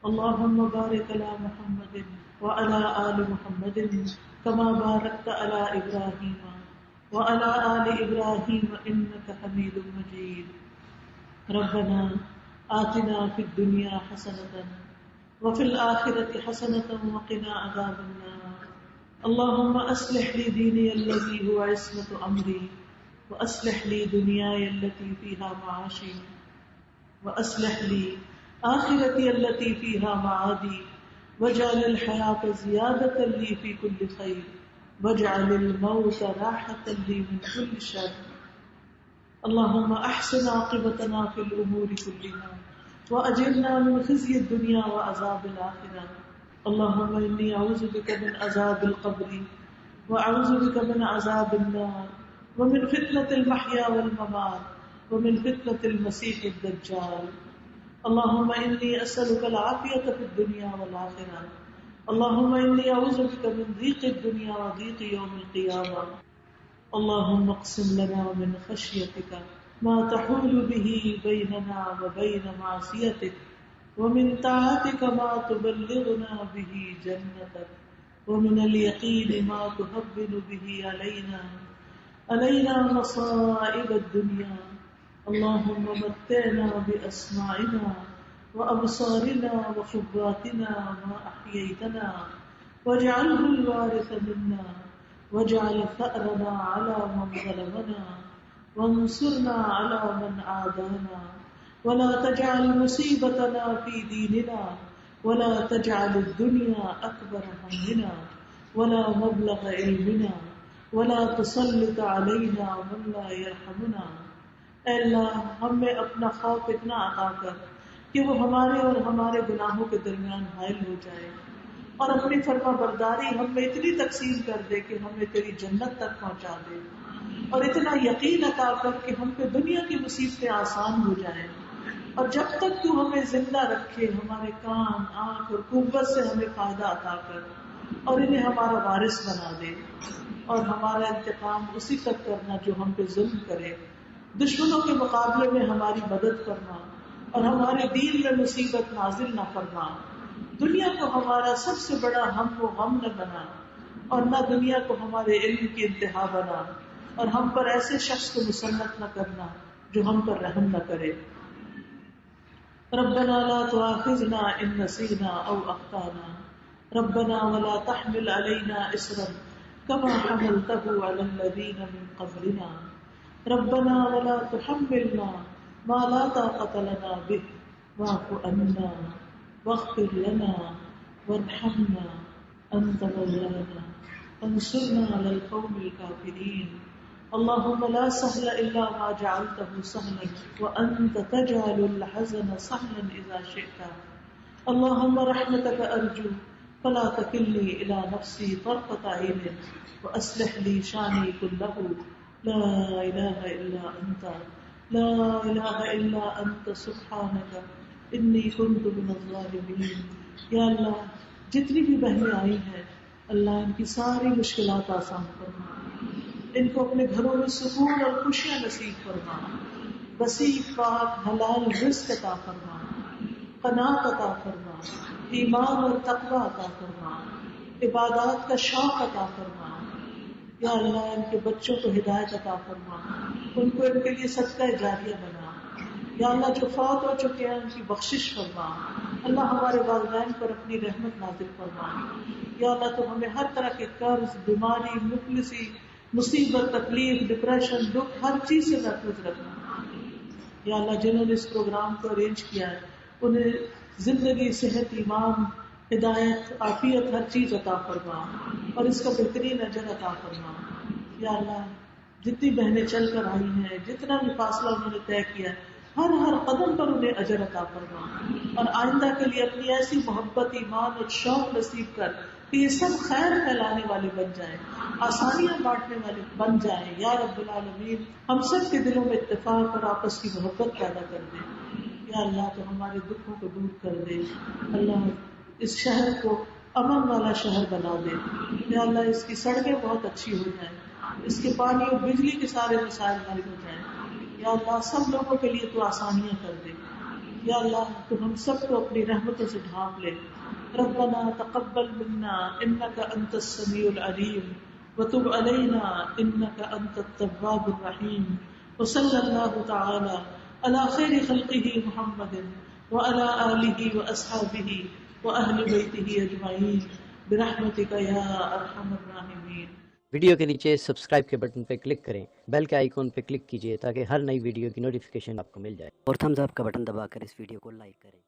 اللهم بارك على محمد وعلى آل محمد كما باركت على إبراهيم وعلى آل إبراهيم إنك حميد مجيد. ربنا آتنا في الدنيا حسنة وفي الآخرة حسنة وقنا عذاب النار. اللهم أصلح لي ديني الذي هو عصمة أمري وأصلح لي دنياي التي فيها معاشي وأصلح لي آخرتي التي فيها معادي واجعل الحياة زيادة لي في كل خير واجعل الموت راحة لي من كل شر. اللهم أحسن عاقبتنا في الأمور كلها وأجرنا من خزي الدنيا وعذاب الآخرة. اللهم إني أعوذ بك من عذاب القبر وأعوذ بك من عذاب النار ومن فتنة المحيا والممات ومن فتنة المسيح الدجال. اللهم إني أسألك العافية في الدنيا والآخرة. اللهم إني أعوذ بك من ضيق الدنيا وضيق يوم القيامة. اللهم اقسم لنا من خشيتك ما تحول به بيننا وبين معصيتك ومن طاعتك ما تبلغنا به جنتك ومن اليقين ما تهون به علينا مصائب الدنيا. اللهم متعنا بأسماعنا وأبصارنا وقواتنا ما أحييتنا واجعله الوارث منا واجعل ثأرنا على من ظلمنا وانصرنا على من عادانا ولا تجعل مصيبتنا في ديننا ولا تجعل الدنيا أكبر همنا ولا مبلغ علمنا ولا تسلط علينا من لا يرحمنا. اے اللہ ہم میں اپنا خوف اتنا عطا کر کہ وہ ہمارے اور ہمارے گناہوں کے درمیان حائل ہو جائے، اور اپنی فرما برداری ہم میں اتنی تقسیم کر دے کہ ہمیں تیری جنت تک پہنچا دے، اور اتنا یقین عطا کر کہ ہم پہ دنیا کی مصیبتیں آسان ہو جائیں، اور جب تک تو ہمیں زندہ رکھے ہمارے کان، آنکھ اور قوت سے ہمیں فائدہ عطا کر، اور انہیں ہمارا وارث بنا دے، اور ہمارا انتقام اسی تک کرنا جو ہم پہ ظلم کرے، دشمنوں کے مقابلے میں ہماری مدد کرنا، اور ہمارے دین میں مصیبت نازل نہ کرنا، دنیا کو ہمارا سب سے بڑا ہم و غم نہ بنا، اور نہ دنیا کو ہمارے علم کی انتہا بنا، اور ہم پر ایسے شخص کو مسلط نہ کرنا جو ہم پر رحم نہ کرے. ربنا لا تؤاخذنا ان نسينا او اخطانا ربنا ولا تحمل علينا اصرا كما حملته على الذين من قبلنا ربنا ولا تحملنا ما لا طاقة لنا به واعف عنا واغفر لنا وارحمنا أنت مولانا فانصرنا على القوم الكافرين. اللهم لا سهل إلا ما جعلته سهلا وأنت تجعل الحزن سهلا إذا شئت. اللهم رحمتك أرجو فلا تكلني إلى نفسي طرفة عين وأصلح لي شاني كله. لا الہ الا انت لا الہ الا انت سبحانک انی کنت من الظالمین. یا اللہ جتنی بھی بہنیں آئی ہیں اللہ ان کی ساری مشکلات آسان فرما، ان کو اپنے گھروں میں سکون اور خوشیاں نصیب فرما، وسیع پاک حلال رزق عطا فرما، قناعت عطا فرما، ایمان اور تقوی عطا فرما، عبادات کا شوق عطا فرما. یا اللہ ان کے بچوں کو ہدایت عطا فرما، ان کو ان کے لیے صدقہ جاریہ بنا. یا اللہ جو فوت ہو چکے ہیں ان کی بخشش فرما. اللہ ہمارے والدین پر اپنی رحمت نازل فرما. یا اللہ تو ہمیں ہر طرح کے قرض، بیماری، مفلسی، مصیبت، تکلیف، ڈپریشن، دکھ، ہر چیز سے محفوظ رکھنا. یا اللہ جنہوں نے اس پروگرام کو ارینج کیا ہے انہیں زندگی، صحت، ایمان، ہدایت، عافیت، ہر چیز عطا فرما، اور اس کا بہترین اجر عطا فرما. یا اللہ جتنی بہنیں چل کر آئی ہیں، جتنا بھی فاصلہ انہوں نے طے کیا ہے، ہر قدم پر انہیں اجر عطا فرما، اور آئندہ کے لیے اپنی ایسی محبت، ایمان اور شوق نصیب کر کہ یہ سب خیر پھیلانے والے بن جائیں، آسانیاں بانٹنے والے بن جائیں. یا رب العالمین ہم سب کے دلوں میں اتفاق اور آپس کی محبت پیدا کر دے. یا اللہ تو ہمارے دکھوں کو دور کر دے. اللہ اس شہر کو امن والا شہر بنا دے. یا اللہ اس کی سڑکیں بہت اچھی ہو جائیں، اس کے پانی اور بجلی کے سارے مسائل حل ہو جائیں. یا اللہ سب لوگوں کے لیے تو آسانیاں کر دے. یا اللہ تو ہم سب کو اپنی رحمتوں سے ڈھانپ لے. ربنا تقبل منا انك انت السميع العليم وتب علينا انك انت التواب الرحيم. وصلى الله تعالى على خير خلقه محمد وعلى آله وأصحابه وأهل بيته أجمعين برحمتك يا أرحم الراحمين. ویڈیو کے نیچے سبسکرائب کے بٹن پہ کلک کریں، بیل کے آئیکن پہ کلک کیجئے تاکہ ہر نئی ویڈیو کی نوٹیفیکیشن آپ کو مل جائے، اور تھمز اپ کا بٹن دبا کر اس ویڈیو کو لائک کریں.